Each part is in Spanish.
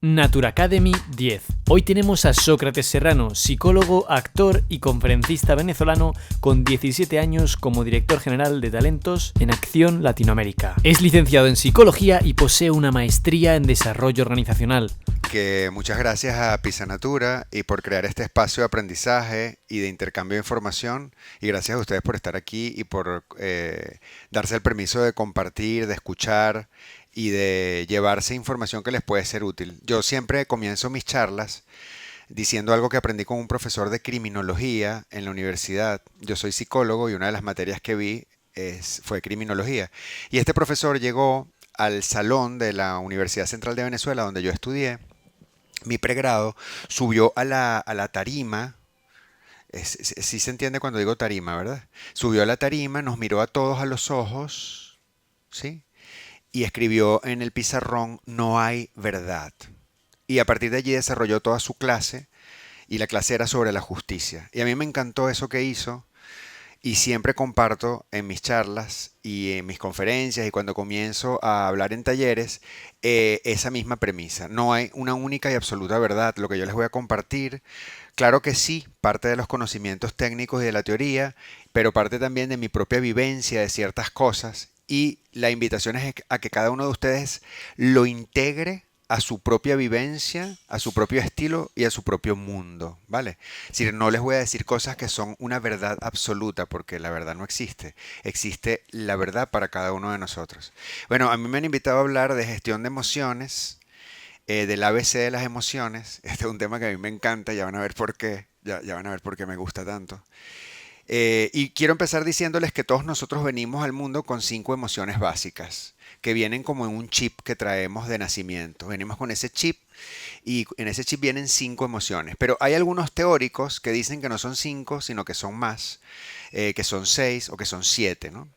Nature Academy 10. Hoy tenemos a Sócrates Serrano, psicólogo, actor y conferencista venezolano con 17 años como director general de talentos en Acción Latinoamérica. Es licenciado en psicología y posee una maestría en desarrollo organizacional. Muchas gracias a Pisanatura y por crear este espacio de aprendizaje y de intercambio de información, y gracias a ustedes por estar aquí y por darse el permiso de compartir, de escuchar y de llevarse información que les puede ser útil. Yo siempre comienzo mis charlas diciendo algo que aprendí con un profesor de criminología en la universidad. Yo soy psicólogo y una de las materias que vi fue criminología. Y este profesor llegó al salón de la Universidad Central de Venezuela, donde yo estudié mi pregrado, subió a la tarima. Sí se entiende cuando digo tarima, ¿verdad? Subió a la tarima, nos miró a todos a los ojos, ¿sí? Y escribió en el pizarrón: no hay verdad. Y a partir de allí desarrolló toda su clase, y la clase era sobre la justicia. Y a mí me encantó eso que hizo, y siempre comparto en mis charlas y en mis conferencias y cuando comienzo a hablar en talleres esa misma premisa. No hay una única y absoluta verdad. Lo que yo les voy a compartir, claro que sí, parte de los conocimientos técnicos y de la teoría, pero parte también de mi propia vivencia de ciertas cosas. Y la invitación es a que cada uno de ustedes lo integre a su propia vivencia, a su propio estilo y a su propio mundo, ¿vale? Es decir, no les voy a decir cosas que son una verdad absoluta, porque la verdad no existe. Existe la verdad para cada uno de nosotros. Bueno, a mí me han invitado a hablar de gestión de emociones, del ABC de las emociones. Este es un tema que a mí me encanta, ya van a ver por qué, ya van a ver por qué me gusta tanto. Y quiero empezar diciéndoles que todos nosotros venimos al mundo con 5 emociones básicas, que vienen como en un chip que traemos de nacimiento. Venimos con ese chip y en ese chip vienen 5 emociones. Pero hay algunos teóricos que dicen que no son 5, sino que son más, que son 6 o que son 7, ¿no?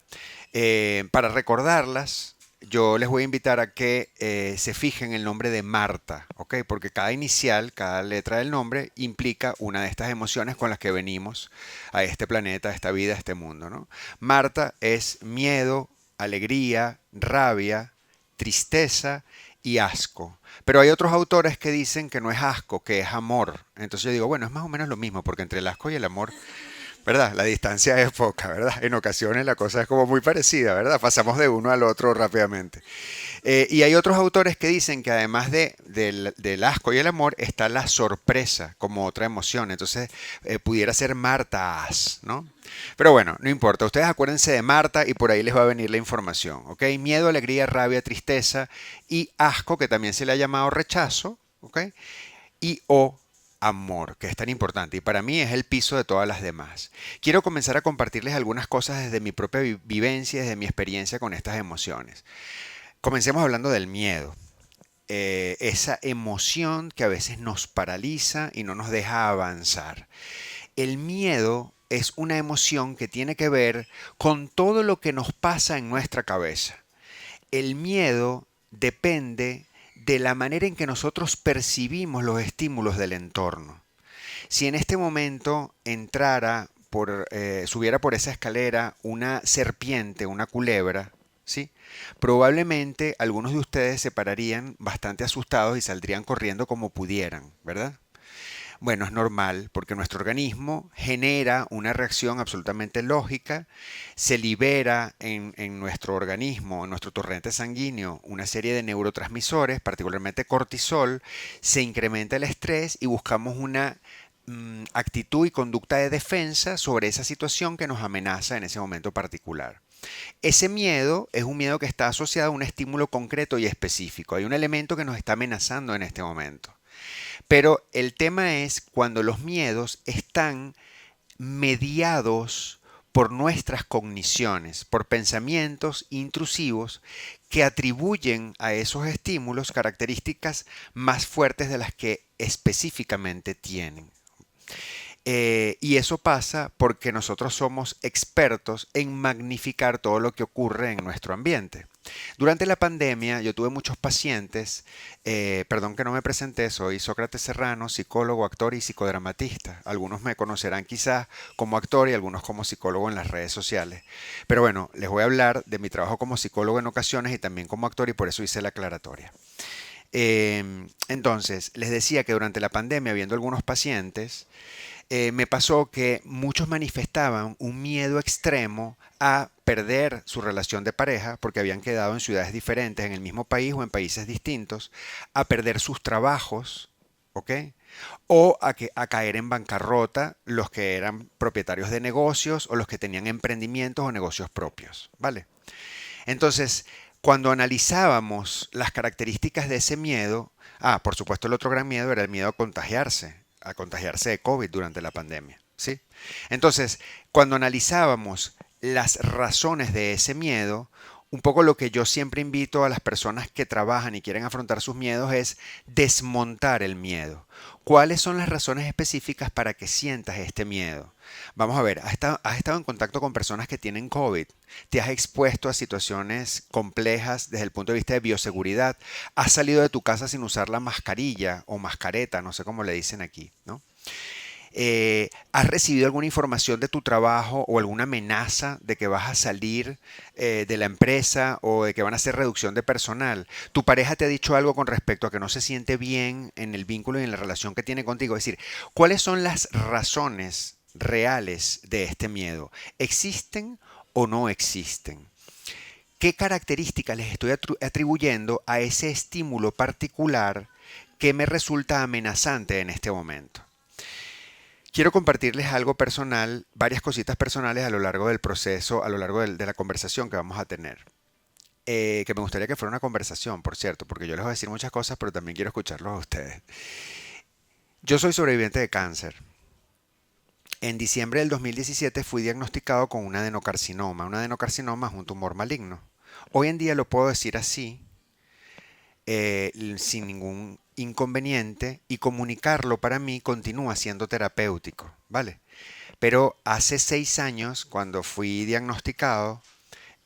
Para recordarlas, yo les voy a invitar a que se fijen el nombre de Marta, ¿ok? Porque cada inicial, cada letra del nombre implica una de estas emociones con las que venimos a este planeta, a esta vida, a este mundo, ¿no? Marta es miedo, alegría, rabia, tristeza y asco. Pero hay otros autores que dicen que no es asco, que es amor. Entonces yo digo, bueno, es más o menos lo mismo, porque entre el asco y el amor, ¿verdad? La distancia es poca, ¿verdad? En ocasiones la cosa es como muy parecida, ¿verdad? Pasamos de uno al otro rápidamente. Y hay otros autores que dicen que además del asco y el amor está la sorpresa como otra emoción. Entonces pudiera ser Martas, ¿no? Pero bueno, no importa. Ustedes acuérdense de Marta y por ahí les va a venir la información, ¿ok? Miedo, alegría, rabia, tristeza y asco, que también se le ha llamado rechazo, ¿ok? Y o amor, que es tan importante y para mí es el piso de todas las demás. Quiero comenzar a compartirles algunas cosas desde mi propia vivencia, desde mi experiencia con estas emociones. Comencemos hablando del miedo. Esa emoción que a veces nos paraliza y no nos deja avanzar. El miedo es una emoción que tiene que ver con todo lo que nos pasa en nuestra cabeza. El miedo depende de la manera en que nosotros percibimos los estímulos del entorno. Si en este momento subiera por esa escalera una serpiente, una culebra, ¿sí? Probablemente algunos de ustedes se pararían bastante asustados y saldrían corriendo como pudieran, ¿verdad? Bueno, es normal porque nuestro organismo genera una reacción absolutamente lógica, se libera en nuestro organismo, en nuestro torrente sanguíneo, una serie de neurotransmisores, particularmente cortisol, se incrementa el estrés y buscamos una actitud y conducta de defensa sobre esa situación que nos amenaza en ese momento particular. Ese miedo es un miedo que está asociado a un estímulo concreto y específico. Hay un elemento que nos está amenazando en este momento. Pero el tema es cuando los miedos están mediados por nuestras cogniciones, por pensamientos intrusivos que atribuyen a esos estímulos características más fuertes de las que específicamente tienen. Y eso pasa porque nosotros somos expertos en magnificar todo lo que ocurre en nuestro ambiente. Durante la pandemia yo tuve muchos pacientes, perdón que no me presenté, soy Sócrates Serrano, psicólogo, actor y psicodramatista. Algunos me conocerán quizás como actor y algunos como psicólogo en las redes sociales. Pero bueno, les voy a hablar de mi trabajo como psicólogo en ocasiones y también como actor y por eso hice la aclaratoria. Entonces, les decía que durante la pandemia, viendo algunos pacientes, me pasó que muchos manifestaban un miedo extremo a perder su relación de pareja porque habían quedado en ciudades diferentes, en el mismo país o en países distintos, a perder sus trabajos, ¿ok? O a caer en bancarrota los que eran propietarios de negocios o los que tenían emprendimientos o negocios propios, ¿vale? Entonces, cuando analizábamos las características de ese miedo, por supuesto el otro gran miedo era el miedo a contagiarse de COVID durante la pandemia, ¿sí? Entonces, cuando analizábamos las razones de ese miedo, un poco lo que yo siempre invito a las personas que trabajan y quieren afrontar sus miedos es desmontar el miedo. ¿Cuáles son las razones específicas para que sientas este miedo? Vamos a ver, has estado en contacto con personas que tienen COVID, te has expuesto a situaciones complejas desde el punto de vista de bioseguridad, has salido de tu casa sin usar la mascarilla o mascareta, no sé cómo le dicen aquí, ¿no? ¿Has recibido alguna información de tu trabajo o alguna amenaza de que vas a salir de la empresa o de que van a hacer reducción de personal? ¿Tu pareja te ha dicho algo con respecto a que no se siente bien en el vínculo y en la relación que tiene contigo? Es decir, ¿cuáles son las razones reales de este miedo? ¿Existen o no existen? ¿Qué características les estoy atribuyendo a ese estímulo particular que me resulta amenazante en este momento? Quiero compartirles algo personal, varias cositas personales a lo largo del proceso, a lo largo de la conversación que vamos a tener. Que me gustaría que fuera una conversación, por cierto, porque yo les voy a decir muchas cosas, pero también quiero escucharlos a ustedes. Yo soy sobreviviente de cáncer. En diciembre del 2017 fui diagnosticado con un adenocarcinoma. Un adenocarcinoma es un tumor maligno. Hoy en día lo puedo decir así, sin ningún inconveniente, y comunicarlo para mí continúa siendo terapéutico, ¿vale? Pero hace 6 años, cuando fui diagnosticado,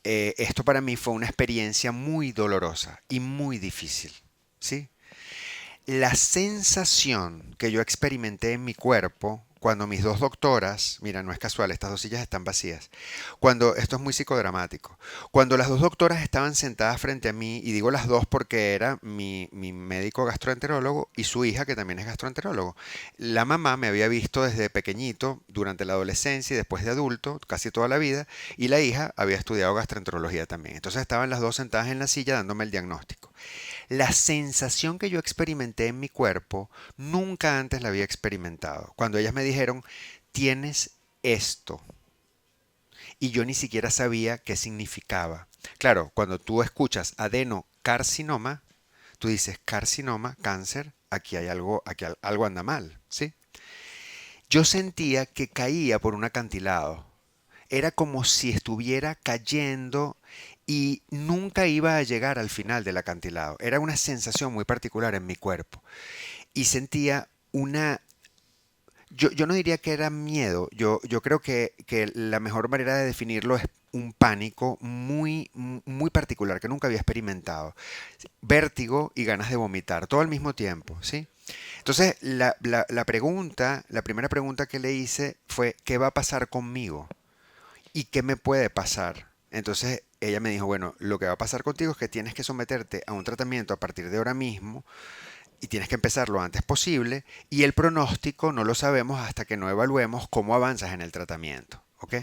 esto para mí fue una experiencia muy dolorosa y muy difícil, ¿sí? La sensación que yo experimenté en mi cuerpo cuando mis dos doctoras, mira, no es casual, estas dos sillas están vacías, esto es muy psicodramático, cuando las dos doctoras estaban sentadas frente a mí, y digo las dos porque era mi médico gastroenterólogo y su hija que también es gastroenterólogo. La mamá me había visto desde pequeñito, durante la adolescencia y después de adulto, casi toda la vida, y la hija había estudiado gastroenterología también. Entonces estaban las dos sentadas en la silla dándome el diagnóstico. La sensación que yo experimenté en mi cuerpo nunca antes la había experimentado. Cuando ellas me dijeron, tienes esto. Y yo ni siquiera sabía qué significaba. Claro, cuando tú escuchas adenocarcinoma, tú dices carcinoma, cáncer, aquí algo anda mal, ¿sí? Yo sentía que caía por un acantilado. Era como si estuviera cayendo y nunca iba a llegar al final del acantilado. Era una sensación muy particular en mi cuerpo. Y sentía yo no diría que era miedo, yo creo que la mejor manera de definirlo es un pánico muy particular que nunca había experimentado. Vértigo y ganas de vomitar, todo al mismo tiempo, ¿sí? Entonces, la primera pregunta que le hice fue, ¿qué va a pasar conmigo? ¿Y qué me puede pasar? Entonces ella me dijo, bueno, lo que va a pasar contigo es que tienes que someterte a un tratamiento a partir de ahora mismo y tienes que empezar lo antes posible y el pronóstico no lo sabemos hasta que no evaluemos cómo avanzas en el tratamiento, ¿ok?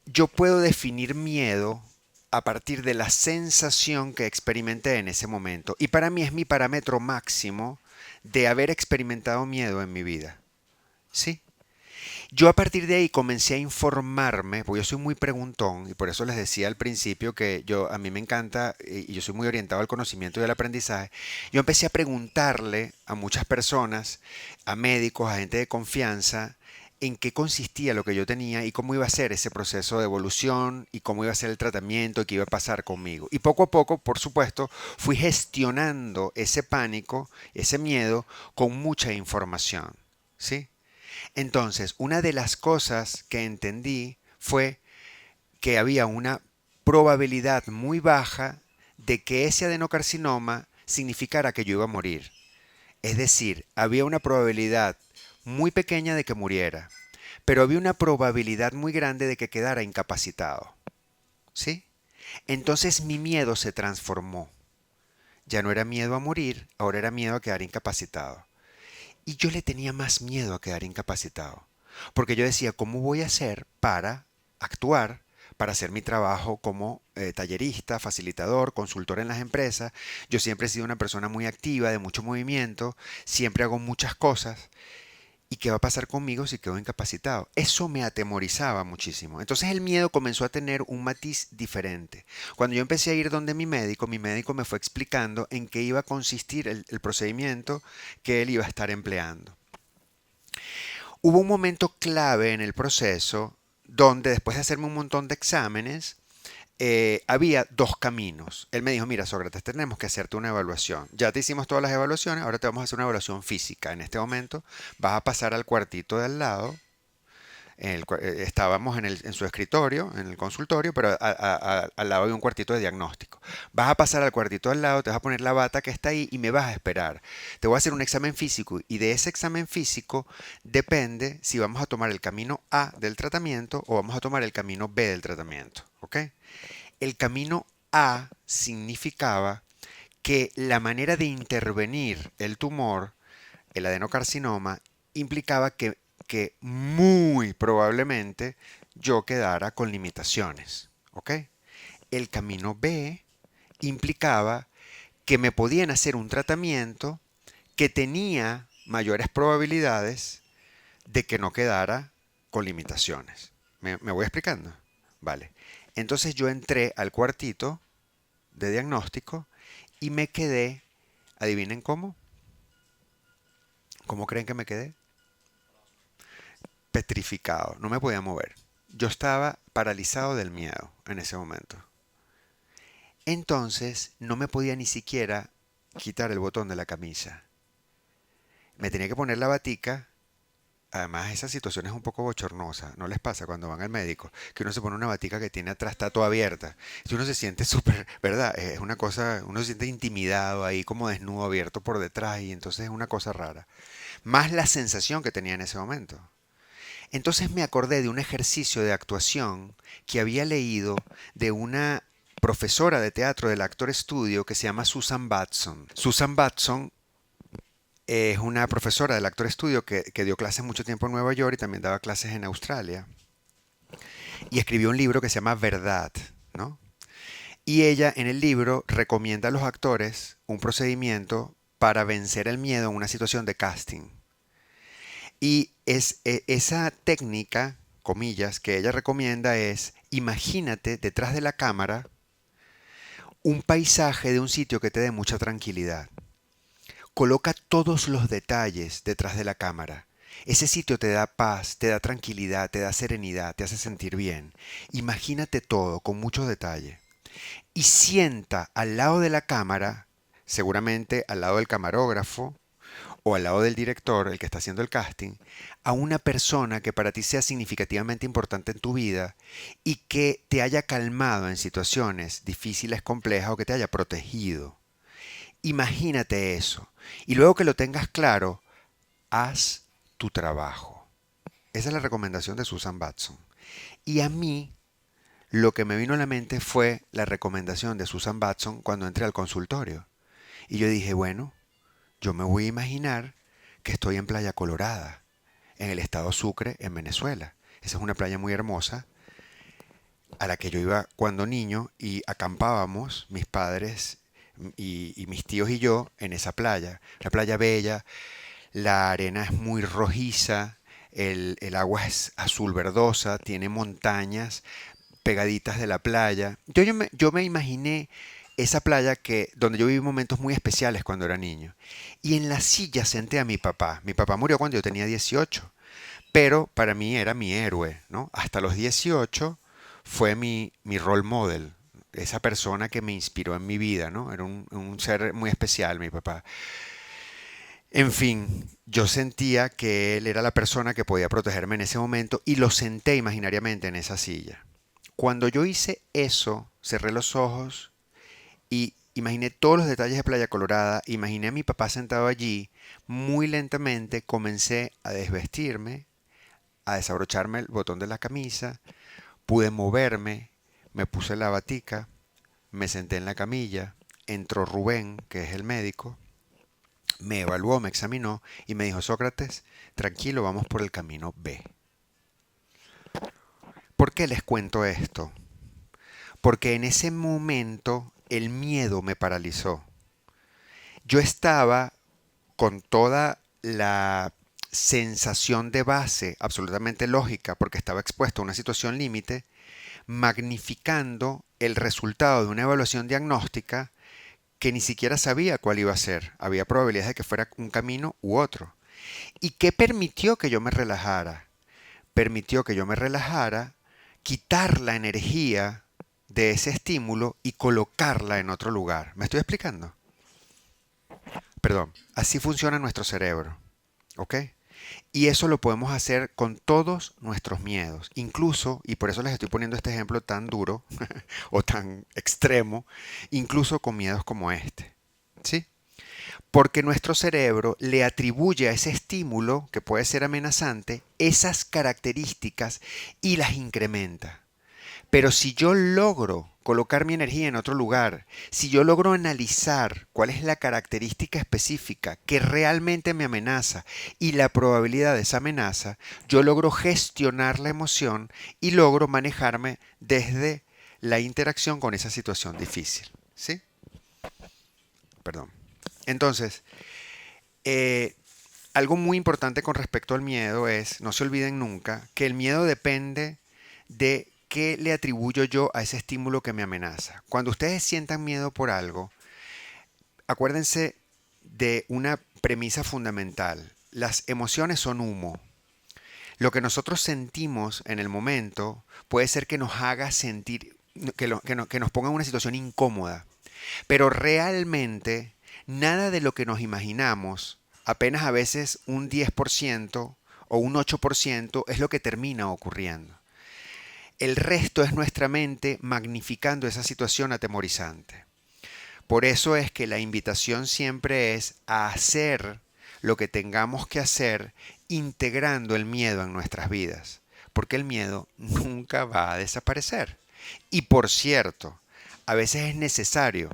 Yo puedo definir miedo a partir de la sensación que experimenté en ese momento y para mí es mi parámetro máximo de haber experimentado miedo en mi vida, ¿sí? Yo a partir de ahí comencé a informarme, porque yo soy muy preguntón y por eso les decía al principio que a mí me encanta y yo soy muy orientado al conocimiento y al aprendizaje. Yo empecé a preguntarle a muchas personas, a médicos, a gente de confianza, en qué consistía lo que yo tenía y cómo iba a ser ese proceso de evolución y cómo iba a ser el tratamiento y qué iba a pasar conmigo. Y poco a poco, por supuesto, fui gestionando ese pánico, ese miedo con mucha información, ¿sí? Entonces, una de las cosas que entendí fue que había una probabilidad muy baja de que ese adenocarcinoma significara que yo iba a morir. Es decir, había una probabilidad muy pequeña de que muriera, pero había una probabilidad muy grande de que quedara incapacitado. ¿Sí? Entonces mi miedo se transformó. ya no era miedo a morir, ahora era miedo a quedar incapacitado. Y yo le tenía más miedo a quedar incapacitado, porque yo decía, ¿cómo voy a hacer para actuar, para hacer mi trabajo como tallerista, facilitador, consultor en las empresas? Yo siempre he sido una persona muy activa, de mucho movimiento, siempre hago muchas cosas. ¿Y qué va a pasar conmigo si quedo incapacitado? Eso me atemorizaba muchísimo. Entonces el miedo comenzó a tener un matiz diferente. Cuando yo empecé a ir donde mi médico me fue explicando en qué iba a consistir el procedimiento que él iba a estar empleando. Hubo un momento clave en el proceso donde después de hacerme un montón de exámenes, había dos caminos. Él me dijo, mira, Sócrates, tenemos que hacerte una evaluación. Ya te hicimos todas las evaluaciones, ahora te vamos a hacer una evaluación física. En este momento vas a pasar al cuartito de al lado. Estábamos en su escritorio, en el consultorio, pero al lado de un cuartito de diagnóstico. Vas a pasar al cuartito al lado, te vas a poner la bata que está ahí y me vas a esperar. Te voy a hacer un examen físico y de ese examen físico depende si vamos a tomar el camino A del tratamiento o vamos a tomar el camino B del tratamiento. ¿Ok? El camino A significaba que la manera de intervenir el tumor, el adenocarcinoma, implicaba que muy probablemente yo quedara con limitaciones. ¿Ok? El camino B implicaba que me podían hacer un tratamiento que tenía mayores probabilidades de que no quedara con limitaciones. ¿Me voy explicando? Vale. Entonces yo entré al cuartito de diagnóstico y me quedé, adivinen cómo, ¿cómo creen que me quedé? Petrificado, no me podía mover. Yo estaba paralizado del miedo en ese momento. Entonces no me podía ni siquiera quitar el botón de la camisa. Me tenía que poner la batica. Además, esa situación es un poco bochornosa. ¿No les pasa cuando van al médico? Que uno se pone una batica que tiene atrás, está toda abierta. Y uno se siente súper, ¿verdad? Es una cosa, uno se siente intimidado ahí, como desnudo, abierto por detrás, y entonces es una cosa rara. Más la sensación que tenía en ese momento. Entonces me acordé de un ejercicio de actuación que había leído de una profesora de teatro del Actor Studio que se llama Susan Batson. Susan Batson es una profesora del Actor Studio que dio clases mucho tiempo en Nueva York y también daba clases en Australia. Y escribió un libro que se llama Verdad, ¿no? Y ella en el libro recomienda a los actores un procedimiento para vencer el miedo en una situación de casting. Y esa técnica, comillas, que ella recomienda es, imagínate detrás de la cámara un paisaje de un sitio que te dé mucha tranquilidad. Coloca todos los detalles detrás de la cámara. Ese sitio te da paz, te da tranquilidad, te da serenidad, te hace sentir bien. Imagínate todo con mucho detalle. Y sienta al lado de la cámara, seguramente al lado del camarógrafo o al lado del director, el que está haciendo el casting, a una persona que para ti sea significativamente importante en tu vida y que te haya calmado en situaciones difíciles, complejas o que te haya protegido. Imagínate eso. Y luego que lo tengas claro, haz tu trabajo. Esa es la recomendación de Susan Batson. Y a mí, lo que me vino a la mente fue la recomendación de Susan Batson cuando entré al consultorio. Y yo dije, bueno, yo me voy a imaginar que estoy en Playa Colorada, en el estado Sucre, en Venezuela. Esa es una playa muy hermosa a la que yo iba cuando niño y acampábamos mis padres y mis tíos y yo en esa playa. La playa bella, la arena es muy rojiza, el agua es azul verdosa, tiene montañas pegaditas de la playa. Yo me imaginé esa playa donde yo viví momentos muy especiales cuando era niño. Y en la silla senté a mi papá. Mi papá murió cuando yo tenía 18, pero para mí era mi héroe, ¿no? Hasta los 18 fue mi role model, esa persona que me inspiró en mi vida, ¿no? Era un ser muy especial, mi papá. En fin, yo sentía que él era la persona que podía protegerme en ese momento y lo senté imaginariamente en esa silla. Cuando yo hice eso, cerré los ojos y imaginé todos los detalles de Playa Colorada, imaginé a mi papá sentado allí, muy lentamente comencé a desvestirme, a desabrocharme el botón de la camisa, pude moverme, me puse la batica, me senté en la camilla, entró Rubén, que es el médico, me evaluó, me examinó y me dijo, Sócrates, tranquilo, vamos por el camino B. ¿Por qué les cuento esto? Porque en ese momento el miedo me paralizó. Yo estaba con toda la sensación de base absolutamente lógica, porque estaba expuesto a una situación límite, magnificando el resultado de una evaluación diagnóstica que ni siquiera sabía cuál iba a ser. Había probabilidades de que fuera un camino u otro. ¿Y qué permitió que yo me relajara? Permitió que yo me relajara, quitar la energía de ese estímulo y colocarla en otro lugar. ¿Me estoy explicando? Perdón, así funciona nuestro cerebro, ¿ok? Y eso lo podemos hacer con todos nuestros miedos, incluso, y por eso les estoy poniendo este ejemplo tan duro o tan extremo, incluso con miedos como este, ¿sí? Porque nuestro cerebro le atribuye a ese estímulo, que puede ser amenazante, esas características y las incrementa. Pero si yo logro colocar mi energía en otro lugar, si yo logro analizar cuál es la característica específica que realmente me amenaza y la probabilidad de esa amenaza, yo logro gestionar la emoción y logro manejarme desde la interacción con esa situación difícil. ¿Sí? Perdón. Entonces, algo muy importante con respecto al miedo es, no se olviden nunca, que el miedo depende de qué le atribuyo yo a ese estímulo que me amenaza. Cuando ustedes sientan miedo por algo, acuérdense de una premisa fundamental. Las emociones son humo. Lo que nosotros sentimos en el momento puede ser que nos haga sentir, que nos ponga en una situación incómoda. Pero realmente, nada de lo que nos imaginamos, apenas a veces un 10% o un 8% es lo que termina ocurriendo. El resto es nuestra mente magnificando esa situación atemorizante. Por eso es que la invitación siempre es a hacer lo que tengamos que hacer integrando el miedo en nuestras vidas, porque el miedo nunca va a desaparecer. Y por cierto, a veces es necesario.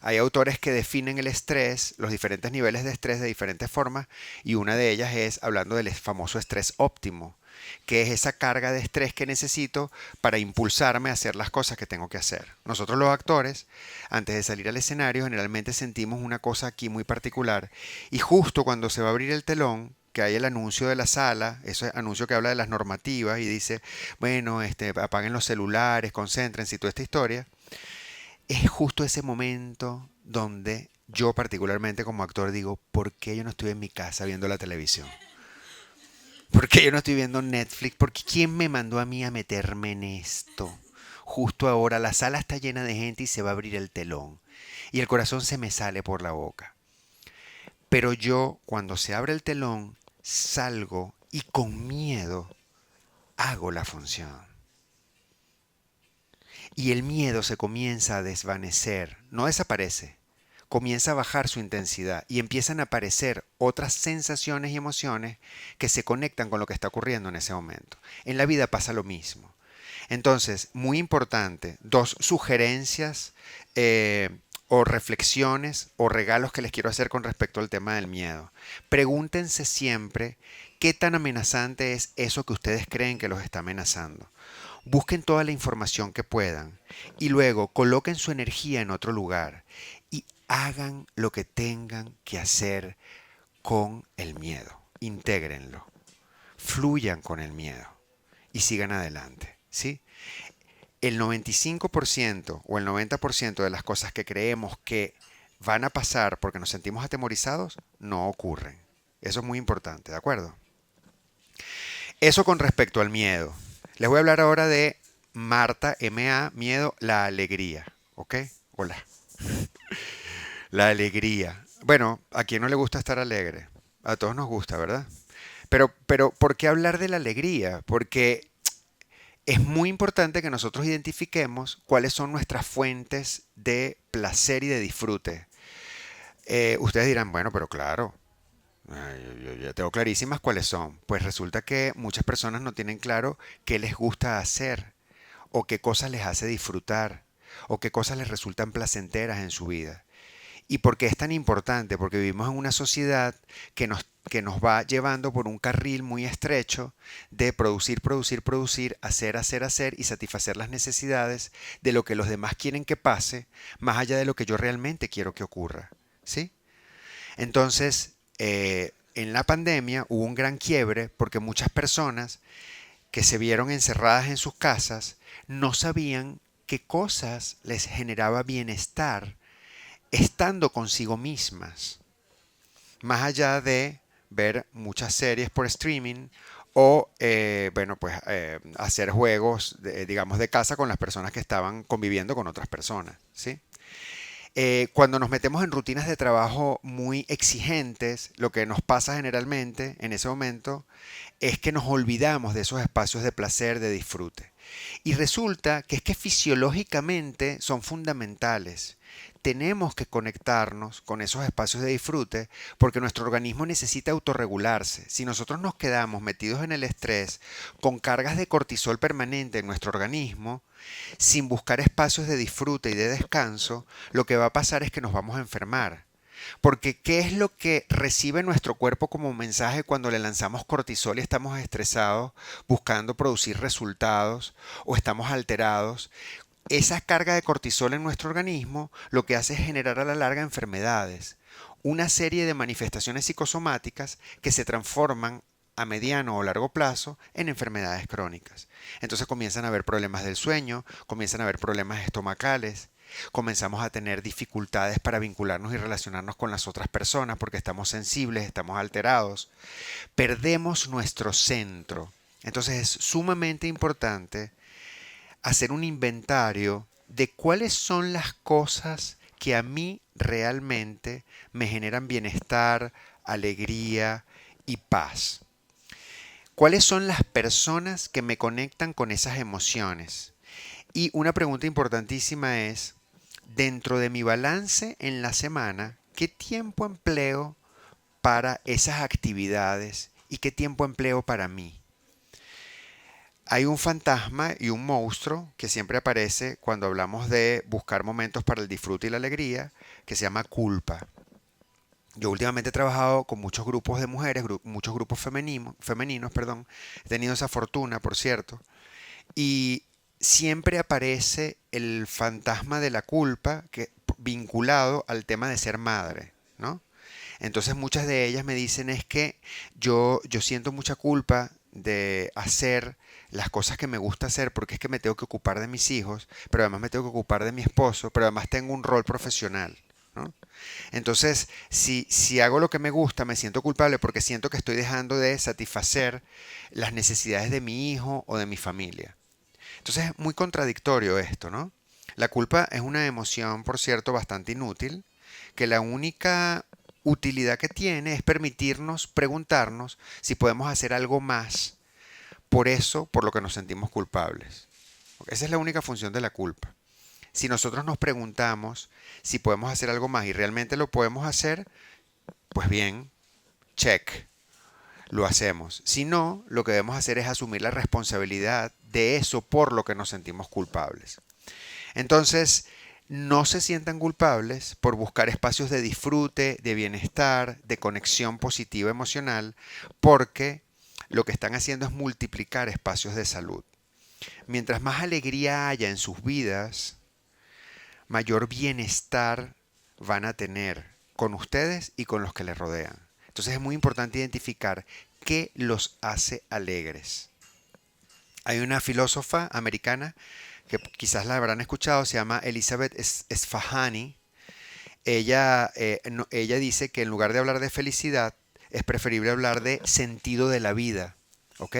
Hay autores que definen el estrés, los diferentes niveles de estrés de diferentes formas, y una de ellas es hablando del famoso estrés óptimo, que es esa carga de estrés que necesito para impulsarme a hacer las cosas que tengo que hacer. Nosotros los actores, antes de salir al escenario, generalmente sentimos una cosa aquí muy particular, y justo cuando se va a abrir el telón, que hay el anuncio de la sala, ese anuncio que habla de las normativas y dice, bueno, apaguen los celulares, concéntrense y toda esta historia, es justo ese momento donde yo particularmente como actor digo, ¿por qué yo no estoy en mi casa viendo la televisión? ¿Por qué yo no estoy viendo Netflix? ¿Porque quién me mandó a mí a meterme en esto? Justo ahora la sala está llena de gente y se va a abrir el telón. Y el corazón se me sale por la boca. Pero yo, cuando se abre el telón, salgo y con miedo hago la función. Y el miedo se comienza a desvanecer, no desaparece, comienza a bajar su intensidad y empiezan a aparecer otras sensaciones y emociones que se conectan con lo que está ocurriendo en ese momento. En la vida pasa lo mismo. Entonces, muy importante, dos sugerencias o reflexiones o regalos que les quiero hacer con respecto al tema del miedo. Pregúntense siempre qué tan amenazante es eso que ustedes creen que los está amenazando. Busquen toda la información que puedan y luego coloquen su energía en otro lugar y hagan lo que tengan que hacer con el miedo. Intégrenlo, fluyan con el miedo y sigan adelante, ¿sí? El 95% o el 90% de las cosas que creemos que van a pasar porque nos sentimos atemorizados no ocurren. Eso es muy importante, ¿de acuerdo? Eso con respecto al miedo. Les voy a hablar ahora de Marta, M.A., miedo, la alegría. ¿Ok? Hola. La alegría. Bueno, ¿a quién no le gusta estar alegre? A todos nos gusta, ¿verdad? Pero, ¿por qué hablar de la alegría? Porque es muy importante que nosotros identifiquemos cuáles son nuestras fuentes de placer y de disfrute. Ustedes dirán, bueno, pero claro, yo ya tengo clarísimas cuáles son. Pues resulta que muchas personas no tienen claro qué les gusta hacer o qué cosas les hace disfrutar. o qué cosas les resultan placenteras en su vida. ¿Y por qué es tan importante? Porque vivimos en una sociedad que nos va llevando por un carril muy estrecho de producir, producir, producir, hacer, hacer, hacer y satisfacer las necesidades de lo que los demás quieren que pase, más allá de lo que yo realmente quiero que ocurra. ¿Sí? Entonces, en la pandemia hubo un gran quiebre porque muchas personas que se vieron encerradas en sus casas no sabían qué cosas les generaba bienestar estando consigo mismas, más allá de ver muchas series por streaming o bueno, pues hacer juegos, digamos, de casa con las personas que estaban conviviendo con otras personas, ¿sí? Cuando nos metemos en rutinas de trabajo muy exigentes, lo que nos pasa generalmente en ese momento es que nos olvidamos de esos espacios de placer, de disfrute. Y resulta que es que fisiológicamente son fundamentales. Tenemos que conectarnos con esos espacios de disfrute porque nuestro organismo necesita autorregularse. Si nosotros nos quedamos metidos en el estrés con cargas de cortisol permanente en nuestro organismo, sin buscar espacios de disfrute y de descanso, lo que va a pasar es que nos vamos a enfermar. Porque ¿qué es lo que recibe nuestro cuerpo como mensaje cuando le lanzamos cortisol y estamos estresados, buscando producir resultados o estamos alterados? Esa carga de cortisol en nuestro organismo lo que hace es generar a la larga enfermedades, una serie de manifestaciones psicosomáticas que se transforman a mediano o largo plazo en enfermedades crónicas. Entonces comienzan a haber problemas del sueño, comienzan a haber problemas estomacales, comenzamos a tener dificultades para vincularnos y relacionarnos con las otras personas porque estamos sensibles, estamos alterados, perdemos nuestro centro. Entonces es sumamente importante hacer un inventario de cuáles son las cosas que a mí realmente me generan bienestar, alegría y paz. ¿Cuáles son las personas que me conectan con esas emociones? Y una pregunta importantísima es, dentro de mi balance en la semana, ¿qué tiempo empleo para esas actividades y qué tiempo empleo para mí? Hay un fantasma y un monstruo que siempre aparece cuando hablamos de buscar momentos para el disfrute y la alegría, que se llama culpa. Yo últimamente he trabajado con muchos grupos de mujeres, muchos grupos femeninos, perdón. He tenido esa fortuna, por cierto. Y siempre aparece el fantasma de la culpa vinculado al tema de ser madre, ¿no? Entonces muchas de ellas me dicen es que yo siento mucha culpa de hacer las cosas que me gusta hacer porque es que me tengo que ocupar de mis hijos, pero además me tengo que ocupar de mi esposo, pero además tengo un rol profesional, ¿no? Entonces, si hago lo que me gusta, me siento culpable porque siento que estoy dejando de satisfacer las necesidades de mi hijo o de mi familia. Entonces es muy contradictorio esto, ¿no? La culpa es una emoción, por cierto, bastante inútil, que la única utilidad que tiene es permitirnos preguntarnos si podemos hacer algo más por eso, por lo que nos sentimos culpables. Esa es la única función de la culpa. Si nosotros nos preguntamos si podemos hacer algo más y realmente lo podemos hacer, pues bien, check, lo hacemos. Si no, lo que debemos hacer es asumir la responsabilidad de eso por lo que nos sentimos culpables. Entonces, no se sientan culpables por buscar espacios de disfrute, de bienestar, de conexión positiva emocional, porque lo que están haciendo es multiplicar espacios de salud. Mientras más alegría haya en sus vidas, mayor bienestar van a tener con ustedes y con los que les rodean. Entonces es muy importante identificar qué los hace alegres. Hay una filósofa americana que quizás la habrán escuchado, se llama Elizabeth Esfahani. Ella dice que en lugar de hablar de felicidad, es preferible hablar de sentido de la vida, ¿ok?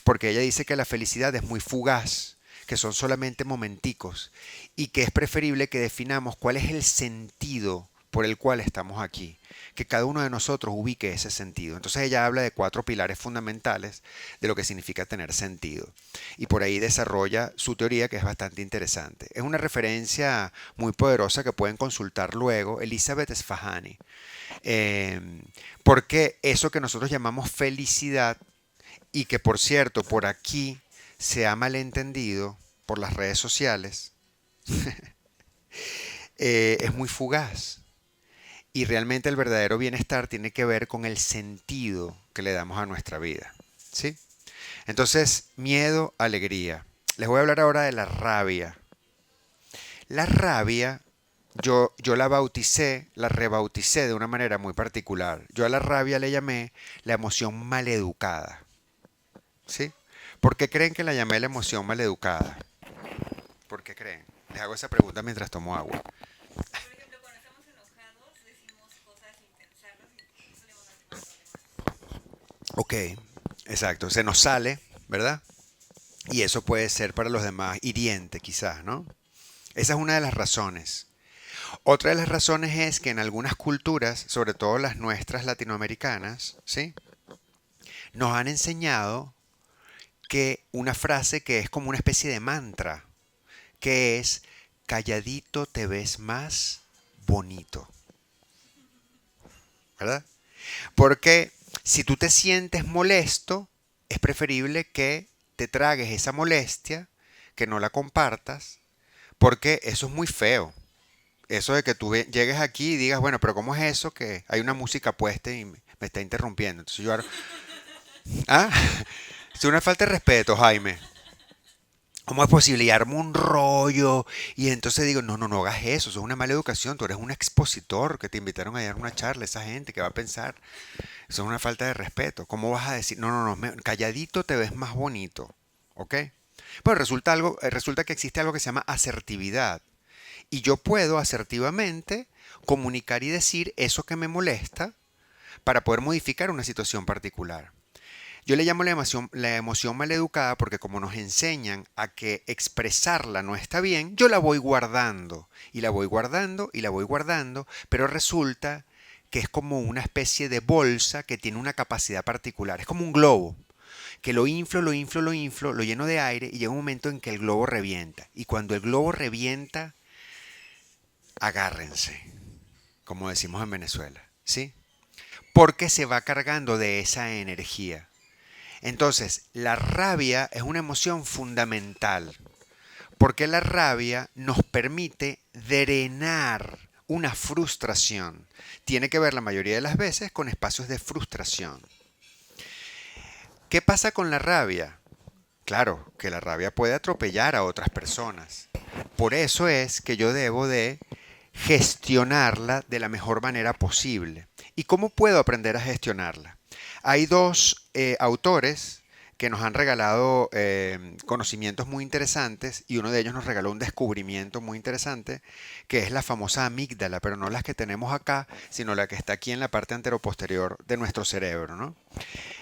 Porque ella dice que la felicidad es muy fugaz, que son solamente momenticos y que es preferible que definamos cuál es el sentido por el cual estamos aquí, que cada uno de nosotros ubique ese sentido. Entonces ella habla de 4 pilares fundamentales de lo que significa tener sentido y por ahí desarrolla su teoría que es bastante interesante. Es una referencia muy poderosa que pueden consultar luego, Elizabeth Esfahani, porque eso que nosotros llamamos felicidad y que por cierto por aquí se ha malentendido por las redes sociales, es muy fugaz. Y realmente el verdadero bienestar tiene que ver con el sentido que le damos a nuestra vida. ¿Sí? Entonces, miedo, alegría. Les voy a hablar ahora de la rabia. La rabia, yo la bauticé, la rebauticé de una manera muy particular. Yo a la rabia le llamé la emoción maleducada. ¿Sí? ¿Por qué creen que la llamé la emoción maleducada? ¿Por qué creen? Les hago esa pregunta mientras tomo agua. Ok, exacto. Se nos sale, ¿verdad? Y eso puede ser para los demás hiriente, quizás, ¿no? Esa es una de las razones. Otra de las razones es que en algunas culturas, sobre todo las nuestras latinoamericanas, ¿sí? Nos han enseñado que una frase que es como una especie de mantra, que es calladito te ves más bonito, ¿verdad? Porque si tú te sientes molesto, es preferible que te tragues esa molestia, que no la compartas, porque eso es muy feo. Eso de que tú llegues aquí y digas, bueno, pero ¿cómo es eso que hay una música puesta y me está interrumpiendo? Entonces yo, ah, es una falta de respeto, Jaime. ¿Cómo es posible? Y armo un rollo y entonces digo, no, no, no hagas eso es una mala educación, tú eres un expositor que te invitaron a dar una charla, esa gente que va a pensar, eso es una falta de respeto. ¿Cómo vas a decir? No, no, no, calladito te ves más bonito, ¿ok? Pues resulta que existe algo que se llama asertividad. Y yo puedo asertivamente comunicar y decir eso que me molesta para poder modificar una situación particular. Yo le llamo la emoción maleducada porque como nos enseñan a que expresarla no está bien, yo la voy guardando y la voy guardando y la voy guardando, pero resulta que es como una especie de bolsa que tiene una capacidad particular. Es como un globo, que lo inflo, lo inflo, lo inflo, lo lleno de aire y llega un momento en que el globo revienta. Y cuando el globo revienta, agárrense, como decimos en Venezuela, ¿sí? Porque se va cargando de esa energía. Entonces, la rabia es una emoción fundamental, porque la rabia nos permite drenar una frustración. Tiene que ver la mayoría de las veces con espacios de frustración. ¿Qué pasa con la rabia? Claro, que la rabia puede atropellar a otras personas. Por eso es que yo debo de gestionarla de la mejor manera posible. ¿Y cómo puedo aprender a gestionarla? Hay dos autores que nos han regalado conocimientos muy interesantes y uno de ellos nos regaló un descubrimiento muy interesante que es la famosa amígdala, pero no las que tenemos acá, sino la que está aquí en la parte anteroposterior de nuestro cerebro, ¿no?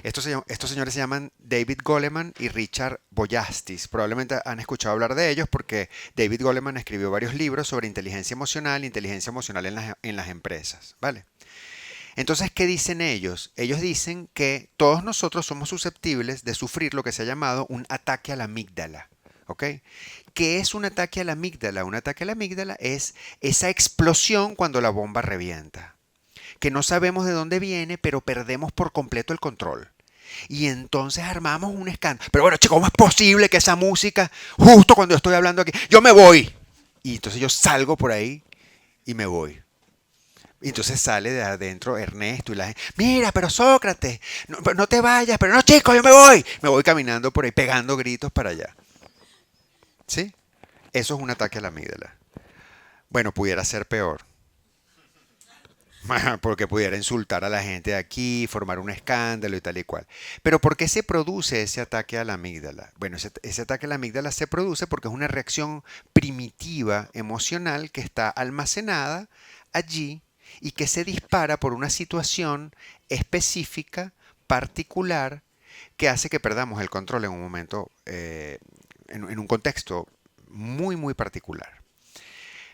Estos señores se llaman David Goleman y Richard Boyastis. Probablemente han escuchado hablar de ellos porque David Goleman escribió varios libros sobre inteligencia emocional en las empresas, ¿vale? Entonces, ¿qué dicen ellos? Ellos dicen que todos nosotros somos susceptibles de sufrir lo que se ha llamado un ataque a la amígdala. ¿Ok? ¿Qué es un ataque a la amígdala? Un ataque a la amígdala es esa explosión cuando la bomba revienta. Que no sabemos de dónde viene, pero perdemos por completo el control. Y entonces armamos un escándalo. Pero bueno, chicos, ¿cómo es posible que esa música, justo cuando yo estoy hablando aquí, yo me voy? Y entonces yo salgo por ahí y me voy. Y entonces sale de adentro Ernesto y la gente, mira, pero Sócrates, no, no te vayas, pero no, chicos, yo me voy. Me voy caminando por ahí, pegando gritos para allá. ¿Sí? Eso es un ataque a la amígdala. Bueno, pudiera ser peor. Porque pudiera insultar a la gente de aquí, formar un escándalo y tal y cual. Pero ¿por qué se produce ese ataque a la amígdala? Bueno, ese ataque a la amígdala se produce porque es una reacción primitiva emocional que está almacenada allí y que se dispara por una situación específica, particular, que hace que perdamos el control en un momento, en un contexto muy, muy particular.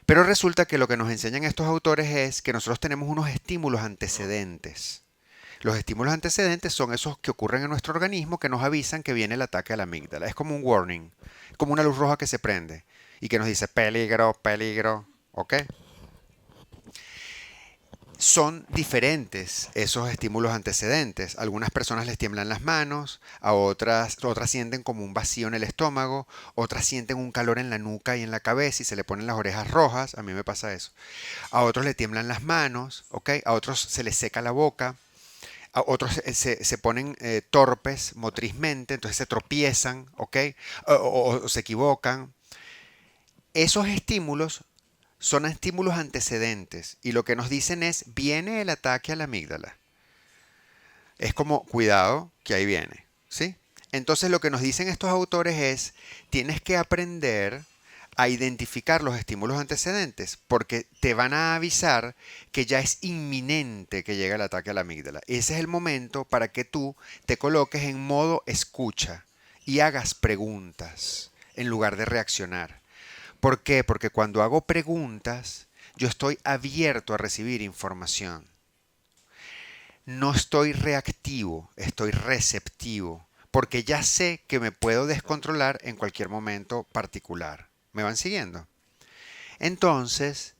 Pero resulta que lo que nos enseñan estos autores es que nosotros tenemos unos estímulos antecedentes. Los estímulos antecedentes son esos que ocurren en nuestro organismo que nos avisan que viene el ataque a la amígdala. Es como un warning, como una luz roja que se prende y que nos dice peligro, peligro, ¿ok? son diferentes esos estímulos antecedentes. A algunas personas les tiemblan las manos, a otras sienten como un vacío en el estómago, otras sienten un calor en la nuca y en la cabeza y se le ponen las orejas rojas, a mí me pasa eso. A otros le tiemblan las manos, ¿ok? A otros se les seca la boca, a otros se ponen torpes motrizmente, entonces se tropiezan, ¿ok? O se equivocan. Esos estímulos son estímulos antecedentes y lo que nos dicen es, viene el ataque a la amígdala. Es como, cuidado, que ahí viene, ¿sí? Entonces lo que nos dicen estos autores es, tienes que aprender a identificar los estímulos antecedentes porque te van a avisar que ya es inminente que llegue el ataque a la amígdala. Ese es el momento para que tú te coloques en modo escucha y hagas preguntas en lugar de reaccionar. ¿Por qué? Porque cuando hago preguntas, yo estoy abierto a recibir información. No estoy reactivo, estoy receptivo, porque ya sé que me puedo descontrolar en cualquier momento particular. ¿Me van siguiendo? Entonces,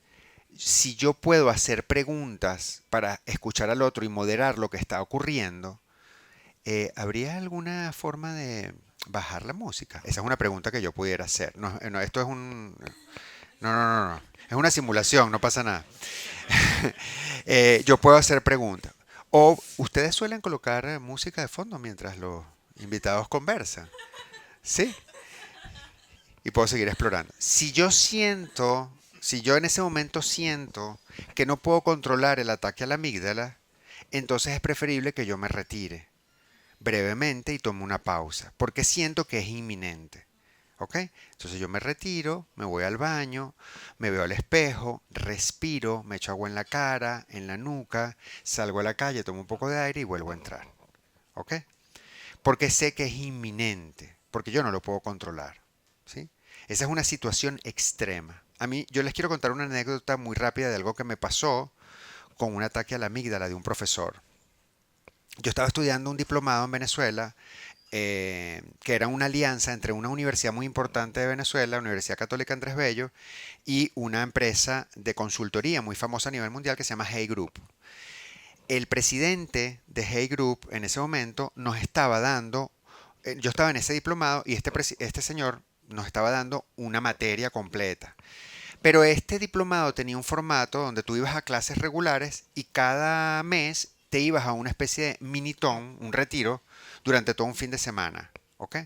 si yo puedo hacer preguntas para escuchar al otro y moderar lo que está ocurriendo, ¿habría alguna forma de bajar la música? Esa es una pregunta que yo pudiera hacer. No, no, esto es un... No, no, no, no. Es una simulación, no pasa nada. Yo puedo hacer preguntas. O ustedes suelen colocar música de fondo mientras los invitados conversan. ¿Sí? Y puedo seguir explorando. Si yo en ese momento siento que no puedo controlar el ataque a la amígdala, entonces es preferible que yo me retire brevemente y tome una pausa, porque siento que es inminente. ¿Ok? Entonces yo me retiro, me voy al baño, me veo al espejo, respiro, me echo agua en la cara, en la nuca, salgo a la calle, tomo un poco de aire y vuelvo a entrar. ¿Ok? Porque sé que es inminente, porque yo no lo puedo controlar. ¿Sí? Esa es una situación extrema. A mí, yo les quiero contar una anécdota muy rápida de algo que me pasó con un ataque a la amígdala de un profesor. Yo estaba estudiando un diplomado en Venezuela, que era una alianza entre una universidad muy importante de Venezuela, la Universidad Católica Andrés Bello, y una empresa de consultoría muy famosa a nivel mundial que se llama Hay Group. El presidente de Hay Group en ese momento nos estaba dando, yo estaba en ese diplomado y este señor nos estaba dando una materia completa. Pero este diplomado tenía un formato donde tú ibas a clases regulares y cada mes te ibas a una especie de minitón, un retiro, durante todo un fin de semana. ¿Ok?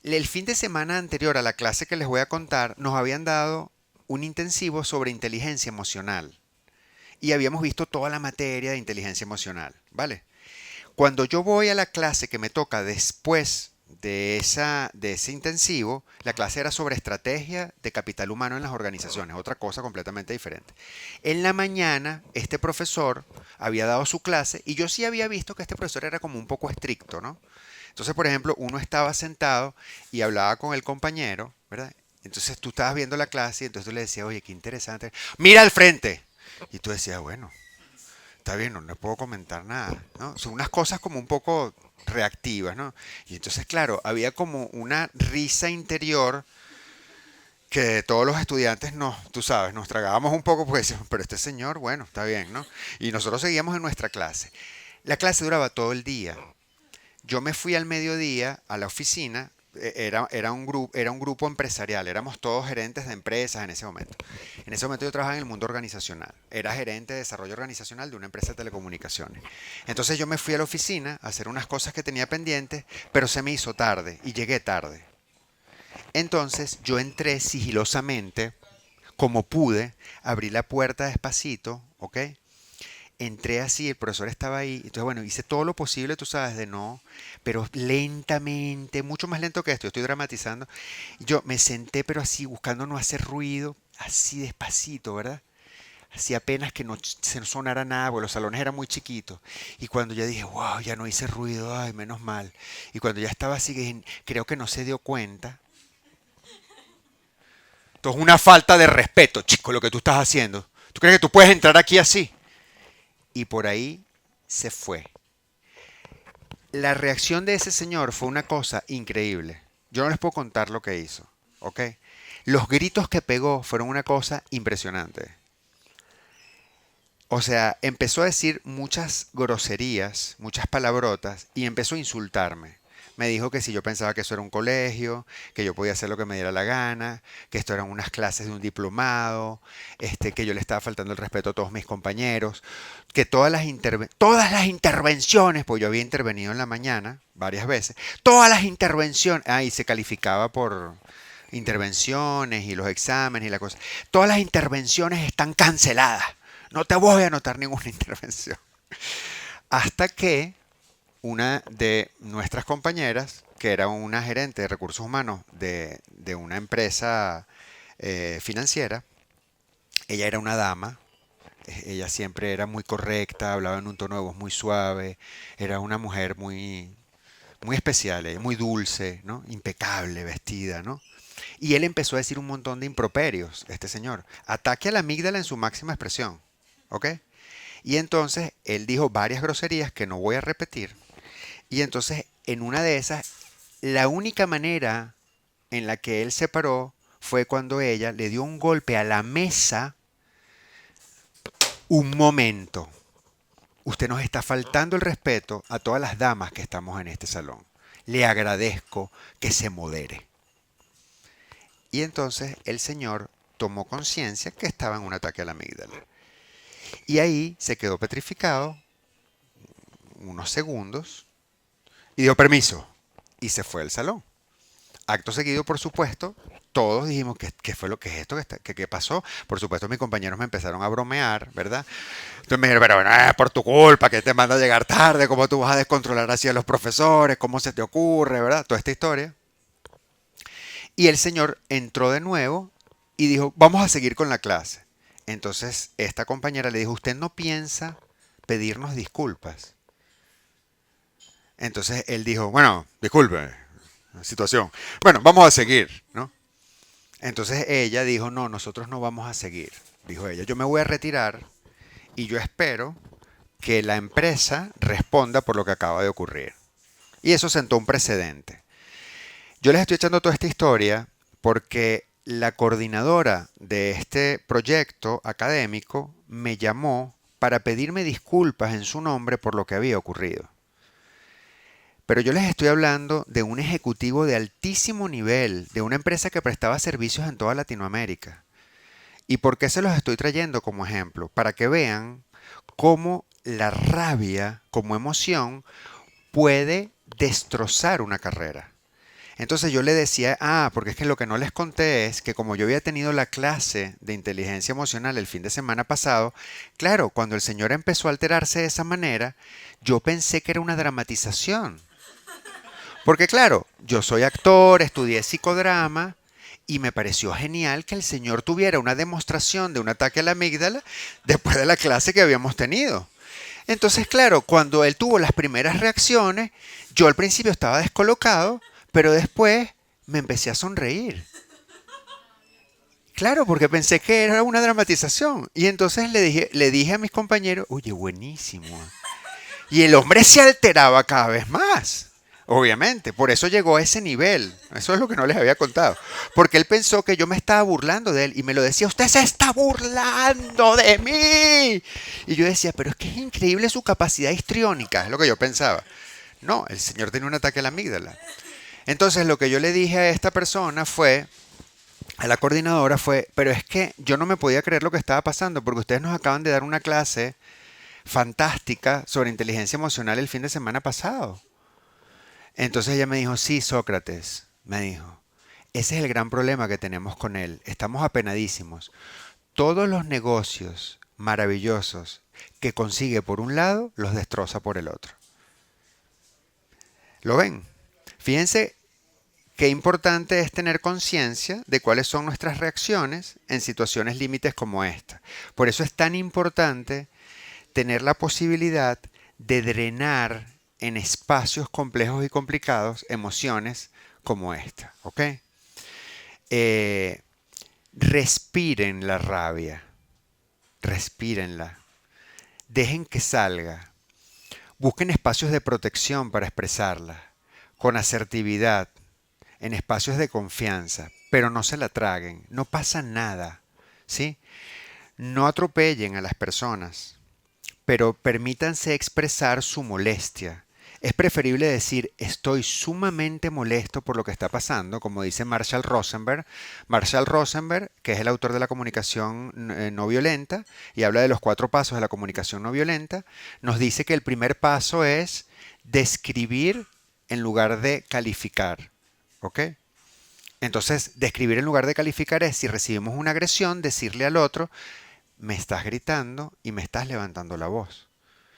El fin de semana anterior a la clase que les voy a contar, nos habían dado un intensivo sobre inteligencia emocional. Y habíamos visto toda la materia de inteligencia emocional. ¿Vale? Cuando yo voy a la clase que me toca después de ese intensivo, la clase era sobre estrategia de capital humano en las organizaciones, otra cosa completamente diferente. En la mañana, este profesor había dado su clase y yo sí había visto que este profesor era como un poco estricto, ¿no? Entonces, por ejemplo, uno estaba sentado y hablaba con el compañero, ¿verdad? Entonces tú estabas viendo la clase y entonces tú le decías, oye, qué interesante. Mira al frente. Y tú decías, bueno, está bien, no le puedo comentar nada, ¿no? Son unas cosas como un poco reactivas, ¿no? Y entonces, claro, había como una risa interior que todos los estudiantes tú sabes, nos tragábamos un poco, pues decíamos, pero este señor, bueno, está bien, ¿no? Y nosotros seguíamos en nuestra clase. La clase duraba todo el día. Yo me fui al mediodía a la oficina, era un grupo empresarial, éramos todos gerentes de empresas en ese momento. En ese momento yo trabajaba en el mundo organizacional, era gerente de desarrollo organizacional de una empresa de telecomunicaciones. Entonces yo me fui a la oficina a hacer unas cosas que tenía pendientes, pero se me hizo tarde y llegué tarde. Entonces yo entré sigilosamente, como pude, abrí la puerta despacito, ¿ok? Entré así, el profesor estaba ahí, entonces bueno, hice todo lo posible, tú sabes, de no, pero lentamente, mucho más lento que esto, yo estoy dramatizando. Yo me senté, pero así, buscando no hacer ruido, así despacito, ¿verdad? Así apenas que no se sonara nada, porque los salones eran muy chiquitos. Y cuando ya dije, wow, ya no hice ruido, ay, menos mal. Y cuando ya estaba así, creo que no se dio cuenta. Esto es una falta de respeto, chico, lo que tú estás haciendo. ¿Tú crees que tú puedes entrar aquí así? Y por ahí se fue. La reacción de ese señor fue una cosa increíble. Yo no les puedo contar lo que hizo, ¿ok? Los gritos que pegó fueron una cosa impresionante. O sea, empezó a decir muchas groserías, muchas palabrotas y empezó a insultarme. Me dijo que si yo pensaba que eso era un colegio, que yo podía hacer lo que me diera la gana, que esto eran unas clases de un diplomado, que yo le estaba faltando el respeto a todos mis compañeros, que todas las intervenciones, pues yo había intervenido en la mañana varias veces, todas las intervenciones, y se calificaba por intervenciones y los exámenes y la cosa, todas las intervenciones están canceladas. No te voy a anotar ninguna intervención. Hasta que una de nuestras compañeras, que era una gerente de recursos humanos de una empresa financiera, ella era una dama, ella siempre era muy correcta, hablaba en un tono de voz muy suave, era una mujer muy especial, muy dulce, ¿no? Impecable, vestida, ¿no? Y él empezó a decir un montón de improperios, este señor. Ataque a la amígdala en su máxima expresión, ¿ok? Y entonces él dijo varias groserías que no voy a repetir. Y entonces en una de esas, la única manera en la que él se paró fue cuando ella le dio un golpe a la mesa. Un momento. Usted nos está faltando el respeto a todas las damas que estamos en este salón. Le agradezco que se modere. Y entonces el señor tomó conciencia que estaba en un ataque a la amígdala. Y ahí se quedó petrificado unos segundos y dio permiso. Y se fue al salón. Acto seguido, por supuesto, todos dijimos, ¿qué fue lo que es esto? ¿Qué pasó? Por supuesto, mis compañeros me empezaron a bromear, ¿verdad? Entonces me dijeron, pero bueno, es por tu culpa, que te manda a llegar tarde, ¿cómo tú vas a descontrolar así a los profesores? ¿Cómo se te ocurre, verdad? Toda esta historia. Y el señor entró de nuevo y dijo, vamos a seguir con la clase. Entonces esta compañera le dijo, ¿usted no piensa pedirnos disculpas? Entonces él dijo, bueno, disculpe, la situación. Bueno, vamos a seguir, ¿no? Entonces ella dijo, no, nosotros no vamos a seguir. Dijo ella, yo me voy a retirar y yo espero que la empresa responda por lo que acaba de ocurrir. Y eso sentó un precedente. Yo les estoy echando toda esta historia porque la coordinadora de este proyecto académico me llamó para pedirme disculpas en su nombre por lo que había ocurrido. Pero yo les estoy hablando de un ejecutivo de altísimo nivel, de una empresa que prestaba servicios en toda Latinoamérica. ¿Y por qué se los estoy trayendo como ejemplo? Para que vean cómo la rabia como emoción puede destrozar una carrera. Entonces yo le decía, porque es que lo que no les conté es que como yo había tenido la clase de inteligencia emocional el fin de semana pasado, claro, cuando el señor empezó a alterarse de esa manera, yo pensé que era una dramatización. Porque claro, yo soy actor, estudié psicodrama y me pareció genial que el señor tuviera una demostración de un ataque a la amígdala después de la clase que habíamos tenido. Entonces, claro, cuando él tuvo las primeras reacciones, yo al principio estaba descolocado, pero después me empecé a sonreír. Claro, porque pensé que era una dramatización. Y entonces le dije a mis compañeros, oye, buenísimo. Y el hombre se alteraba cada vez más. Obviamente, por eso llegó a ese nivel. Eso es lo que no les había contado. Porque él pensó que yo me estaba burlando de él y me lo decía, usted se está burlando de mí. Y yo decía, pero es que es increíble su capacidad histriónica, es lo que yo pensaba. No, el señor tenía un ataque a la amígdala. Entonces lo que yo le dije a esta persona fue, a la coordinadora fue, pero es que yo no me podía creer lo que estaba pasando porque ustedes nos acaban de dar una clase fantástica sobre inteligencia emocional el fin de semana pasado. Entonces ella me dijo, sí, Sócrates, me dijo, ese es el gran problema que tenemos con él. Estamos apenadísimos. Todos los negocios maravillosos que consigue por un lado, los destroza por el otro. ¿Lo ven? Fíjense qué importante es tener conciencia de cuáles son nuestras reacciones en situaciones límites como esta. Por eso es tan importante tener la posibilidad de drenar en espacios complejos y complicados emociones como esta, ¿ok? Respiren la rabia, respírenla, dejen que salga, busquen espacios de protección para expresarla, con asertividad, en espacios de confianza, pero no se la traguen, no pasa nada, ¿sí? No atropellen a las personas, pero permítanse expresar su molestia. Es preferible decir, estoy sumamente molesto por lo que está pasando, como dice Marshall Rosenberg. Marshall Rosenberg, que es el autor de la comunicación no violenta y habla de los 4 pasos de la comunicación no violenta, nos dice que el primer paso es describir en lugar de calificar. ¿Ok? Entonces, describir en lugar de calificar es, si recibimos una agresión, decirle al otro, me estás gritando y me estás levantando la voz.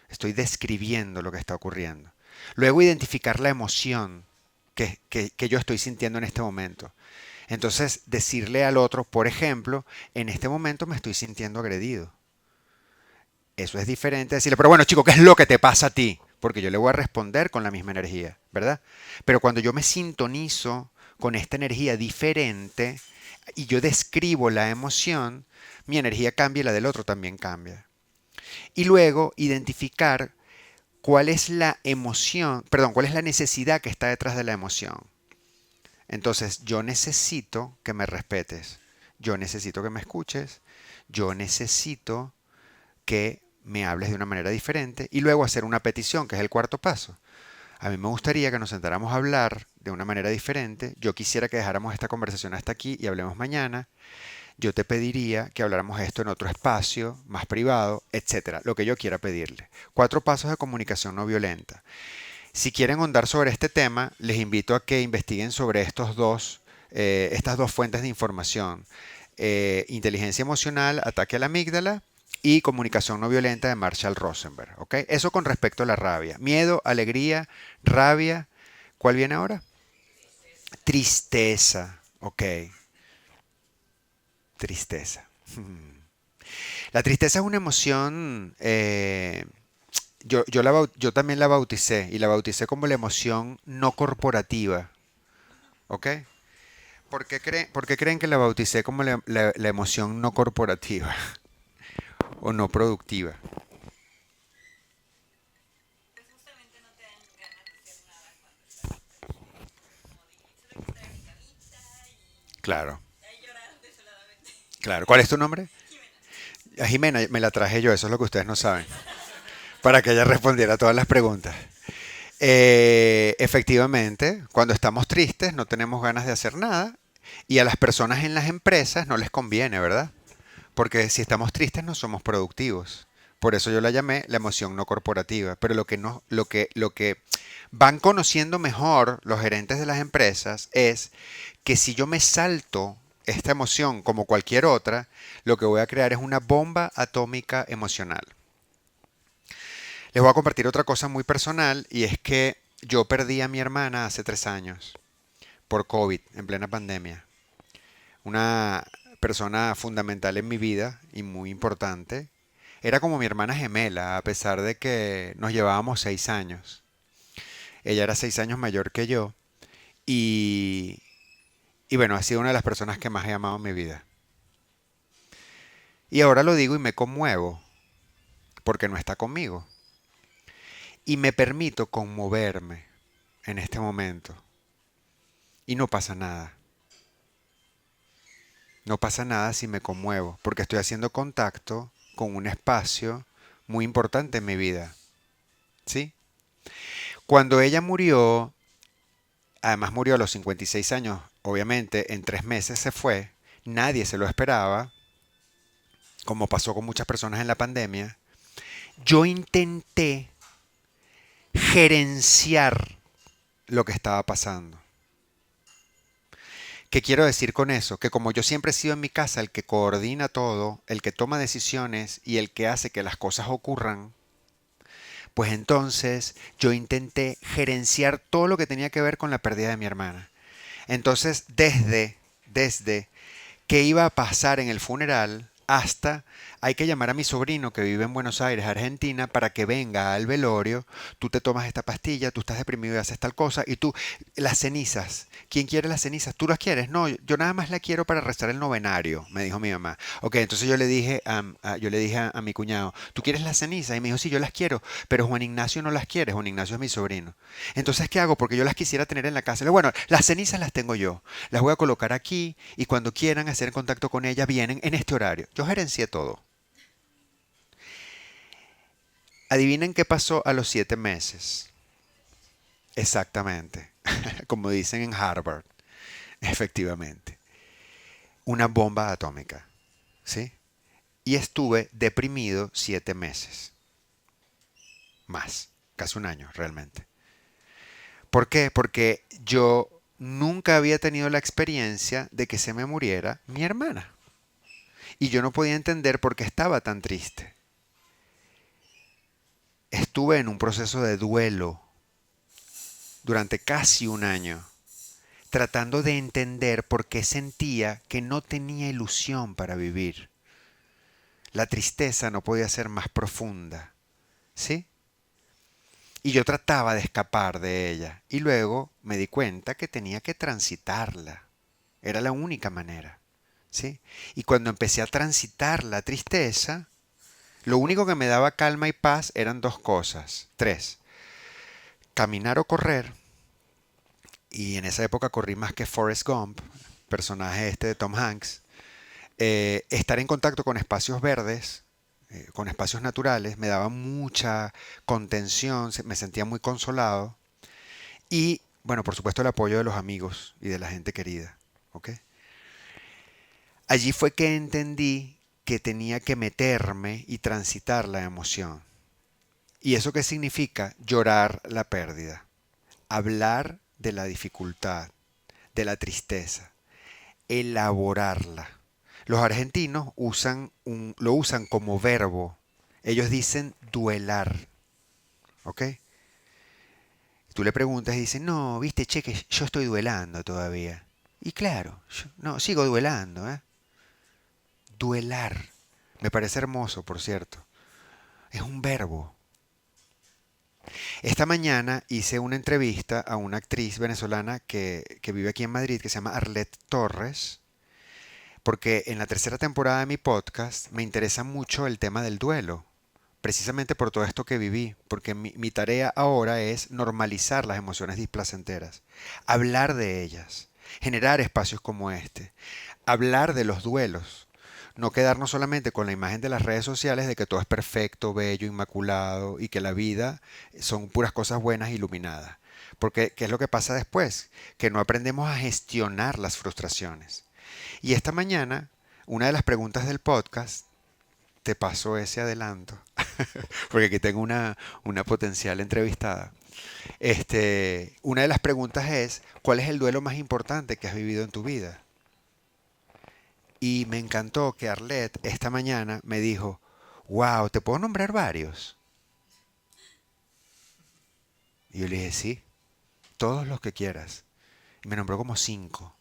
Estoy describiendo lo que está ocurriendo. Luego identificar la emoción que yo estoy sintiendo en este momento. Entonces decirle al otro, por ejemplo, en este momento me estoy sintiendo agredido. Eso es diferente a decirle, pero bueno chico, ¿qué es lo que te pasa a ti? Porque yo le voy a responder con la misma energía, ¿verdad? Pero cuando yo me sintonizo con esta energía diferente y yo describo la emoción, mi energía cambia y la del otro también cambia. Y luego identificar cuál es la emoción, perdón, cuál es la necesidad que está detrás de la emoción. Entonces, yo necesito que me respetes, yo necesito que me escuches, yo necesito que me hables de una manera diferente y luego hacer una petición, que es el 4.º paso. A mí me gustaría que nos sentáramos a hablar de una manera diferente. Yo quisiera que dejáramos esta conversación hasta aquí y hablemos mañana. Yo te pediría que habláramos esto en otro espacio, más privado, etcétera. Lo que yo quiera pedirle. 4 pasos de comunicación no violenta. Si quieren ahondar sobre este tema, les invito a que investiguen sobre estas dos fuentes de información. Inteligencia emocional, ataque a la amígdala y comunicación no violenta de Marshall Rosenberg. ¿Ok? Eso con respecto a la rabia. Miedo, alegría, rabia. ¿Cuál viene ahora? Tristeza. Ok. Tristeza. La tristeza es una emoción, yo también la bauticé y la bauticé como la emoción no corporativa. ¿Ok? ¿Por qué creen que la bauticé como la emoción no corporativa o no productiva? Claro, claro. ¿Cuál es tu nombre? A Jimena, me la traje yo, eso es lo que ustedes no saben, para que ella respondiera a todas las preguntas. Efectivamente, cuando estamos tristes no tenemos ganas de hacer nada y a las personas en las empresas no les conviene, ¿verdad? Porque si estamos tristes no somos productivos. Por eso yo la llamé la emoción no corporativa. Pero lo que no, lo que van conociendo mejor los gerentes de las empresas es que si yo me salto esta emoción como cualquier otra, lo que voy a crear es una bomba atómica emocional. Les voy a compartir otra cosa muy personal y es que yo perdí a mi hermana hace 3 años por COVID en plena pandemia. Una persona fundamental en mi vida y muy importante. Era como mi hermana gemela, a pesar de que nos llevábamos 6 años. Ella era 6 años mayor que yo y, y bueno, ha sido una de las personas que más he amado en mi vida. Y ahora lo digo y me conmuevo porque no está conmigo. Y me permito conmoverme en este momento. Y no pasa nada. No pasa nada si me conmuevo, porque estoy haciendo contacto con un espacio muy importante en mi vida. ¿Sí? Cuando ella murió, además murió a los 56 años, obviamente en 3 meses se fue, nadie se lo esperaba, como pasó con muchas personas en la pandemia, yo intenté gerenciar lo que estaba pasando. ¿Qué quiero decir con eso? Que como yo siempre he sido en mi casa el que coordina todo, el que toma decisiones y el que hace que las cosas ocurran, pues entonces yo intenté gerenciar todo lo que tenía que ver con la pérdida de mi hermana. Entonces, desde qué iba a pasar en el funeral hasta hay que llamar a mi sobrino que vive en Buenos Aires, Argentina, para que venga al velorio. Tú te tomas esta pastilla, tú estás deprimido y haces tal cosa. Y tú, las cenizas. ¿Quién quiere las cenizas? ¿Tú las quieres? No, yo nada más la quiero para rezar el novenario, me dijo mi mamá. Ok, entonces yo le dije a mi cuñado, ¿tú quieres las cenizas? Y me dijo, sí, yo las quiero, pero Juan Ignacio no las quiere. Juan Ignacio es mi sobrino. Entonces, ¿qué hago? Porque yo las quisiera tener en la casa. Le digo, bueno, las cenizas las tengo yo. Las voy a colocar aquí y cuando quieran hacer contacto con ella vienen en este horario. Yo gerencié todo. Adivinen qué pasó a los 7 meses. Exactamente. Como dicen en Harvard. Efectivamente. Una bomba atómica. ¿Sí? Y estuve deprimido 7 meses. Más. Casi un año, realmente. ¿Por qué? Porque yo nunca había tenido la experiencia de que se me muriera mi hermana. Y yo no podía entender por qué estaba tan triste. Estuve en un proceso de duelo durante casi un año, tratando de entender por qué sentía que no tenía ilusión para vivir. La tristeza no podía ser más profunda, ¿sí? Y yo trataba de escapar de ella. Y luego me di cuenta que tenía que transitarla. Era la única manera, ¿sí? Y cuando empecé a transitar la tristeza, lo único que me daba calma y paz eran 2 cosas. 3. Caminar o correr. Y en esa época corrí más que Forrest Gump, personaje este de Tom Hanks. Estar en contacto con espacios verdes, con espacios naturales, me daba mucha contención, me sentía muy consolado. Y, bueno, por supuesto el apoyo de los amigos y de la gente querida. ¿Ok? Allí fue que entendí que tenía que meterme y transitar la emoción. ¿Y eso qué significa? Llorar la pérdida, hablar de la dificultad, de la tristeza, elaborarla. Los argentinos lo usan como verbo. Ellos dicen duelar. ¿Ok? Tú le preguntas y dicen, no, viste, che, que yo estoy duelando todavía. Y claro, no, sigo duelando, ¿eh? Duelar. Me parece hermoso, por cierto. Es un verbo. Esta mañana hice una entrevista a una actriz venezolana que vive aquí en Madrid, que se llama Arlette Torres, porque en la 3.ª temporada de mi podcast me interesa mucho el tema del duelo, precisamente por todo esto que viví, porque mi tarea ahora es normalizar las emociones displacenteras, hablar de ellas, generar espacios como este, hablar de los duelos, no quedarnos solamente con la imagen de las redes sociales de que todo es perfecto, bello, inmaculado y que la vida son puras cosas buenas, iluminadas. Porque, ¿qué es lo que pasa después? Que no aprendemos a gestionar las frustraciones. Y esta mañana, una de las preguntas del podcast, te paso ese adelanto, porque aquí tengo una potencial entrevistada. Una de las preguntas es, ¿cuál es el duelo más importante que has vivido en tu vida? Y me encantó que Arlette esta mañana me dijo, wow, ¿te puedo nombrar varios? Y yo le dije, sí, todos los que quieras. Y me nombró como 5.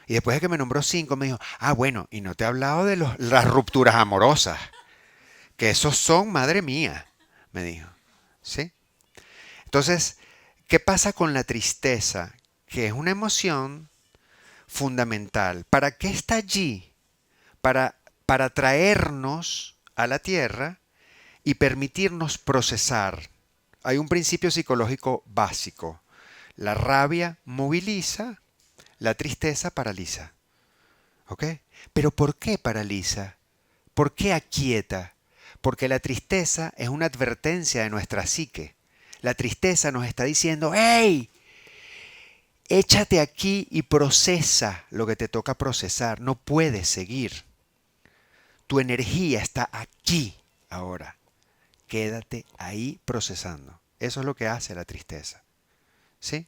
Y después de que me nombró 5, me dijo, ah, bueno, y no te he hablado de las rupturas amorosas, que esos son, madre mía, me dijo. ¿Sí? Entonces, ¿qué pasa con la tristeza? Que es una emoción fundamental. ¿Para qué está allí? Para traernos a la tierra y permitirnos procesar. Hay un principio psicológico básico. La rabia moviliza, la tristeza paraliza. ¿Ok? Pero ¿por qué paraliza? ¿Por qué aquieta? Porque la tristeza es una advertencia de nuestra psique. La tristeza nos está diciendo, ¡hey! Échate aquí y procesa lo que te toca procesar. No puedes seguir. Tu energía está aquí ahora. Quédate ahí procesando. Eso es lo que hace la tristeza. ¿Sí?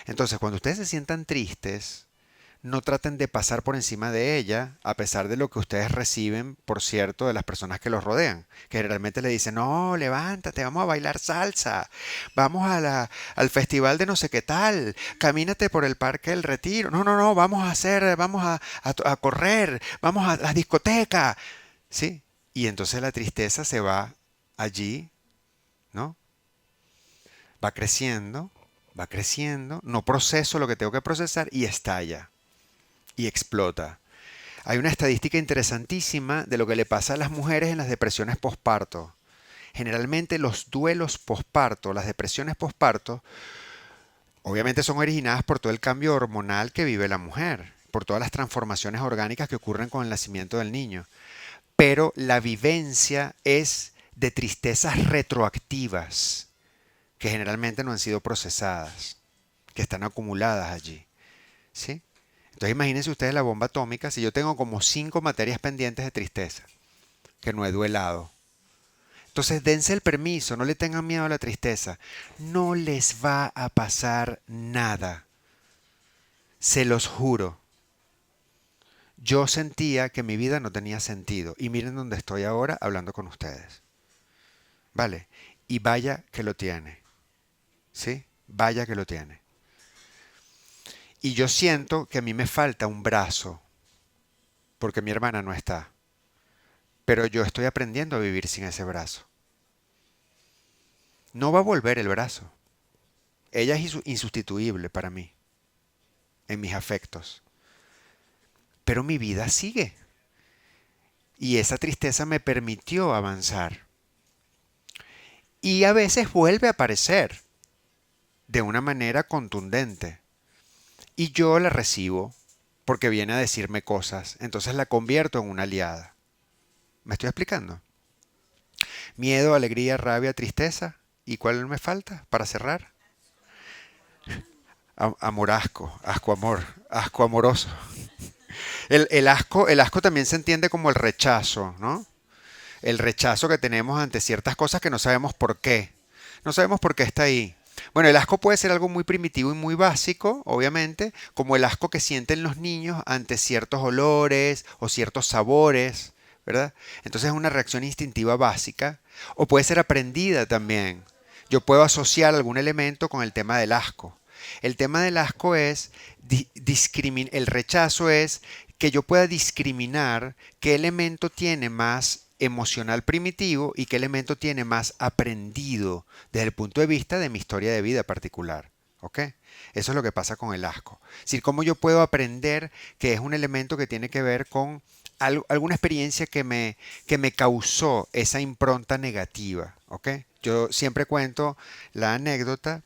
Entonces, cuando ustedes se sientan tristes, no traten de pasar por encima de ella, a pesar de lo que ustedes reciben, por cierto, de las personas que los rodean, que generalmente le dicen, no, levántate, vamos a bailar salsa, vamos al festival de no sé qué tal, camínate por el Parque del Retiro, no, vamos a correr, vamos a la discoteca, ¿sí? Y entonces la tristeza se va allí, ¿no? Va creciendo, no proceso lo que tengo que procesar y estalla y explota. Hay una estadística interesantísima de lo que le pasa a las mujeres en las depresiones posparto. Generalmente los duelos posparto, las depresiones posparto, obviamente son originadas por todo el cambio hormonal que vive la mujer, por todas las transformaciones orgánicas que ocurren con el nacimiento del niño. Pero la vivencia es de tristezas retroactivas que generalmente no han sido procesadas, que están acumuladas allí, ¿sí? Entonces imagínense ustedes la bomba atómica, si yo tengo como 5 materias pendientes de tristeza que no he duelado. Entonces dense el permiso, no le tengan miedo a la tristeza. No les va a pasar nada. Se los juro. Yo sentía que mi vida no tenía sentido. Y miren dónde estoy ahora hablando con ustedes. ¿Vale? Y vaya que lo tiene. ¿Sí? Vaya que lo tiene. Y yo siento que a mí me falta un brazo. Porque mi hermana no está. Pero yo estoy aprendiendo a vivir sin ese brazo. No va a volver el brazo. Ella es insustituible para mí, en mis afectos. Pero mi vida sigue. Y esa tristeza me permitió avanzar. Y a veces vuelve a aparecer de una manera contundente. Y yo la recibo porque viene a decirme cosas. Entonces la convierto en una aliada. ¿Me estoy explicando? Miedo, alegría, rabia, tristeza. ¿Y cuál me falta para cerrar? Amor, asco, asco, amor, asco amoroso. El asco también se entiende como el rechazo, ¿no? El rechazo que tenemos ante ciertas cosas que no sabemos por qué. No sabemos por qué está ahí. Bueno, el asco puede ser algo muy primitivo y muy básico, obviamente, como el asco que sienten los niños ante ciertos olores o ciertos sabores, ¿verdad? Entonces es una reacción instintiva básica, o puede ser aprendida también. Yo puedo asociar algún elemento con el tema del asco. El tema del asco es, el rechazo es que yo pueda discriminar qué elemento tiene más emocional primitivo y qué elemento tiene más aprendido desde el punto de vista de mi historia de vida particular. ¿Ok? Eso es lo que pasa con el asco. Es decir, cómo yo puedo aprender que es un elemento que tiene que ver con alguna experiencia que me causó esa impronta negativa. ¿Ok? Yo siempre cuento la anécdota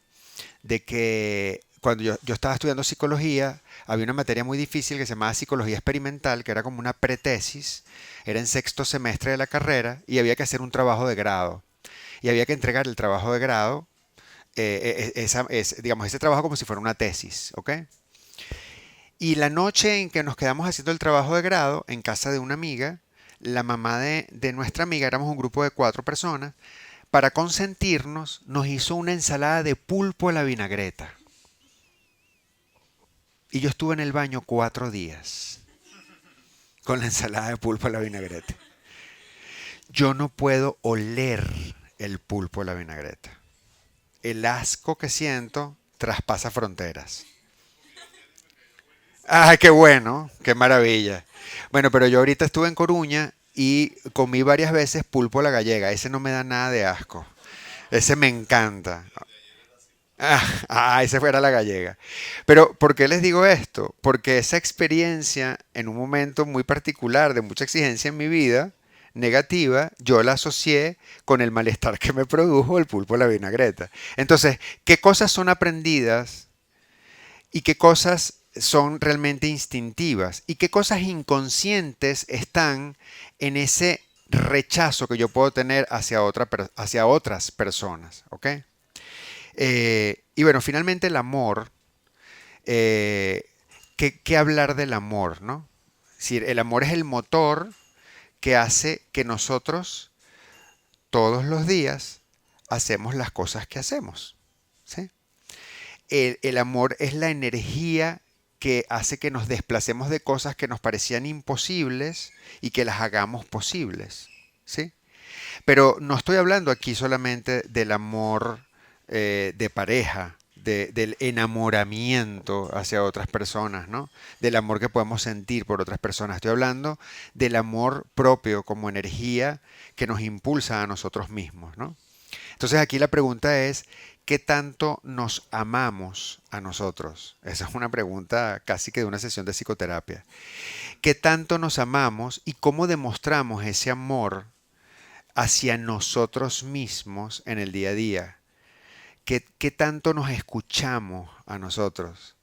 de que cuando yo estaba estudiando psicología, había una materia muy difícil que se llamaba psicología experimental, que era como una pretesis, era en sexto semestre de la carrera y había que hacer un trabajo de grado. Y había que entregar el trabajo de grado, digamos, ese trabajo como si fuera una tesis, ¿ok? Y la noche en que nos quedamos haciendo el trabajo de grado, en casa de una amiga, la mamá de nuestra amiga, éramos un grupo de 4 personas, para consentirnos, nos hizo una ensalada de pulpo a la vinagreta. Y yo estuve en el baño 4 días con la ensalada de pulpo a la vinagreta. Yo no puedo oler el pulpo a la vinagreta. El asco que siento traspasa fronteras. ¡Ay, qué bueno! ¡Qué maravilla! Bueno, pero yo ahorita estuve en Coruña y comí varias veces pulpo a la gallega. Ese no me da nada de asco. Ese me encanta. Esa fuera la gallega. Pero, ¿por qué les digo esto? Porque esa experiencia, en un momento muy particular de mucha exigencia en mi vida, negativa, yo la asocié con el malestar que me produjo el pulpo a la vinagreta. Entonces, ¿qué cosas son aprendidas y qué cosas son realmente instintivas? ¿Y qué cosas inconscientes están en ese rechazo que yo puedo tener hacia otras personas? ¿Ok? Y bueno, finalmente el amor, ¿qué hablar del amor, no? Es decir, el amor es el motor que hace que nosotros todos los días hacemos las cosas que hacemos, ¿sí? El amor es la energía que hace que nos desplacemos de cosas que nos parecían imposibles y que las hagamos posibles, ¿sí? Pero no estoy hablando aquí solamente del amor de pareja, del enamoramiento hacia otras personas, ¿no? Del amor que podemos sentir por otras personas. Estoy hablando del amor propio como energía que nos impulsa a nosotros mismos, ¿no? Entonces aquí la pregunta es, ¿qué tanto nos amamos a nosotros? Esa es una pregunta casi que de una sesión de psicoterapia. ¿Qué tanto nos amamos y cómo demostramos ese amor hacia nosotros mismos en el día a día? ¿Qué tanto nos escuchamos a nosotros?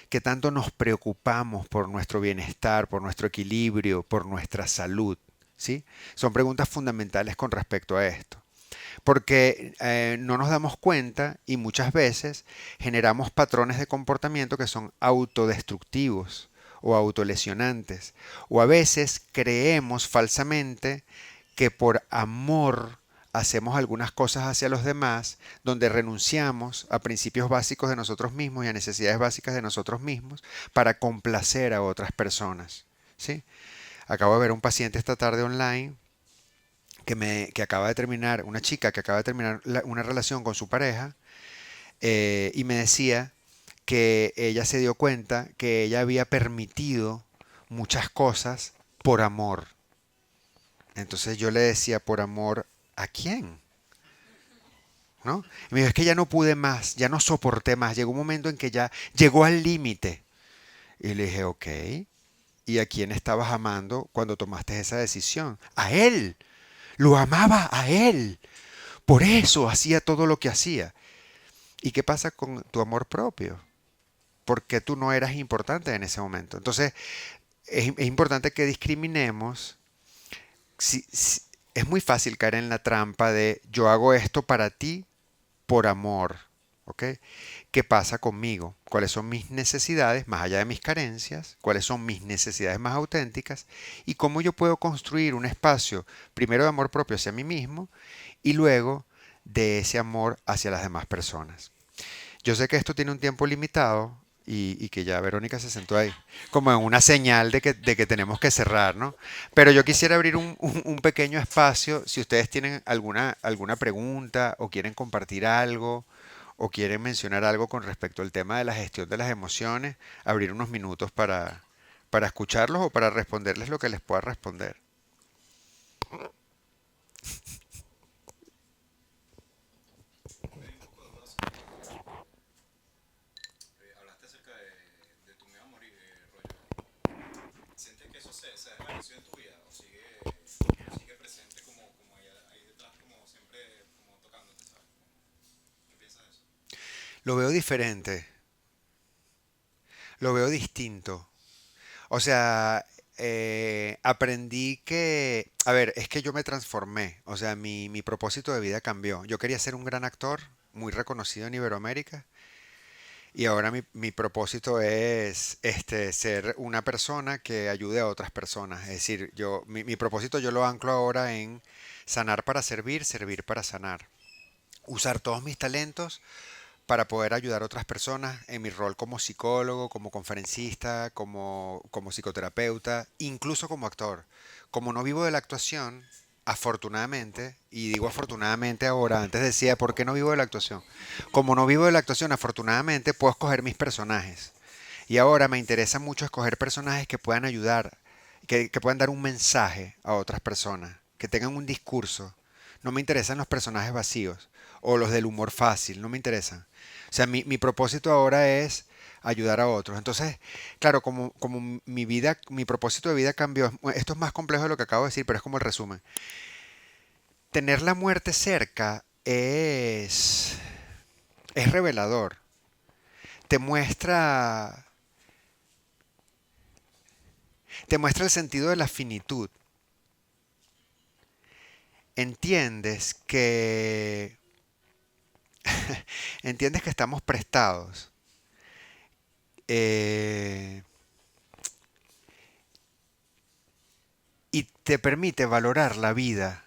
¿Qué tanto nos preocupamos por nuestro bienestar, por nuestro equilibrio, por nuestra salud? ¿sí? Son preguntas fundamentales con respecto a esto. Porque no nos damos cuenta y muchas veces generamos patrones de comportamiento que son autodestructivos o autolesionantes. O a veces creemos falsamente que por amor hacemos algunas cosas hacia los demás donde renunciamos a principios básicos de nosotros mismos y a necesidades básicas de nosotros mismos para complacer a otras personas. ¿Sí? Acabo de ver un paciente esta tarde online que acaba de terminar, una chica que acaba de terminar una relación con su pareja, y me decía que ella se dio cuenta que ella había permitido muchas cosas por amor. Entonces yo le decía, ¿por amor a quién? ¿No? Y me dijo, es que ya no pude más, ya no soporté más. Llegó un momento en que ya llegó al límite. Y le dije, ok, ¿y a quién estabas amando cuando tomaste esa decisión? A él. Lo amaba a él. Por eso hacía todo lo que hacía. ¿Y qué pasa con tu amor propio? Porque tú no eras importante en ese momento. Entonces, es importante que discriminemos. Es muy fácil caer en la trampa de yo hago esto para ti por amor. ¿Ok? ¿Qué pasa conmigo? ¿Cuáles son mis necesidades más allá de mis carencias? ¿Cuáles son mis necesidades más auténticas? ¿Y cómo yo puedo construir un espacio, primero de amor propio hacia mí mismo y luego de ese amor hacia las demás personas? Yo sé que esto tiene un tiempo limitado y que ya Verónica se sentó ahí, como en una señal de que tenemos que cerrar, ¿no? Pero yo quisiera abrir un pequeño espacio, si ustedes tienen alguna pregunta o quieren compartir algo o quieren mencionar algo con respecto al tema de la gestión de las emociones, abrir unos minutos para escucharlos o para responderles lo que les pueda responder. Lo veo diferente, lo veo distinto. O sea, aprendí que, a ver, es que yo me transformé, o sea, mi propósito de vida cambió. Yo quería ser un gran actor, muy reconocido en Iberoamérica, y ahora mi propósito es ser una persona que ayude a otras personas. Es decir, mi propósito yo lo anclo ahora en sanar para servir, servir para sanar. Usar todos mis talentos para poder ayudar a otras personas en mi rol como psicólogo, como conferencista, como psicoterapeuta, incluso como actor. Como no vivo de la actuación, afortunadamente, y digo afortunadamente ahora, antes decía, ¿por qué no vivo de la actuación? Como no vivo de la actuación, afortunadamente puedo escoger mis personajes. Y ahora me interesa mucho escoger personajes que puedan ayudar, que puedan dar un mensaje a otras personas, que tengan un discurso. No me interesan los personajes vacíos o los del humor fácil, no me interesan. O sea, mi propósito ahora es ayudar a otros. Entonces, claro, como mi vida, mi propósito de vida cambió, esto es más complejo de lo que acabo de decir, pero es como el resumen. Tener la muerte cerca es revelador. Te muestra, te muestra el sentido de la finitud. Entiendes que, entiendes que estamos prestados. eh, y te permite valorar la vida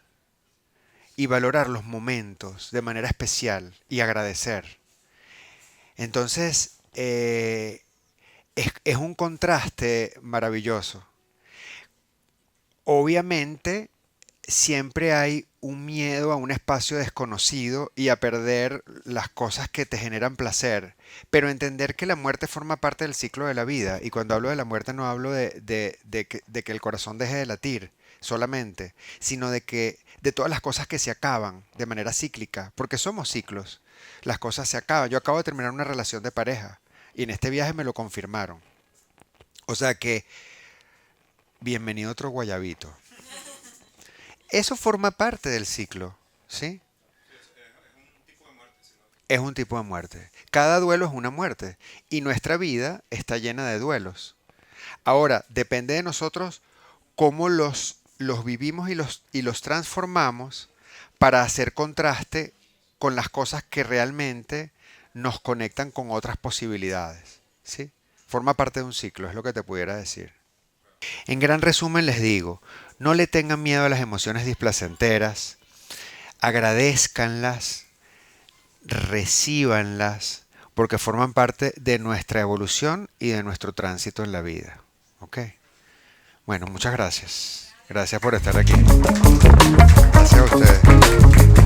y valorar los momentos de manera especial y agradecer. Entonces, es un contraste maravilloso. Obviamente, siempre hay un miedo a un espacio desconocido y a perder las cosas que te generan placer, pero entender que la muerte forma parte del ciclo de la vida, y cuando hablo de la muerte no hablo de que el corazón deje de latir solamente, sino de todas las cosas que se acaban de manera cíclica, porque somos ciclos, las cosas se acaban. Yo acabo de terminar una relación de pareja y en este viaje me lo confirmaron. O sea que, bienvenido otro guayabito. Eso forma parte del ciclo, ¿sí? Es un tipo de muerte. Cada duelo es una muerte y nuestra vida está llena de duelos. Ahora, depende de nosotros cómo los vivimos y los transformamos para hacer contraste con las cosas que realmente nos conectan con otras posibilidades, ¿sí? Forma parte de un ciclo, es lo que te pudiera decir. En gran resumen les digo, no le tengan miedo a las emociones displacenteras, agradézcanlas, recíbanlas, porque forman parte de nuestra evolución y de nuestro tránsito en la vida. ¿Ok? Bueno, muchas gracias. Gracias por estar aquí. Gracias a ustedes.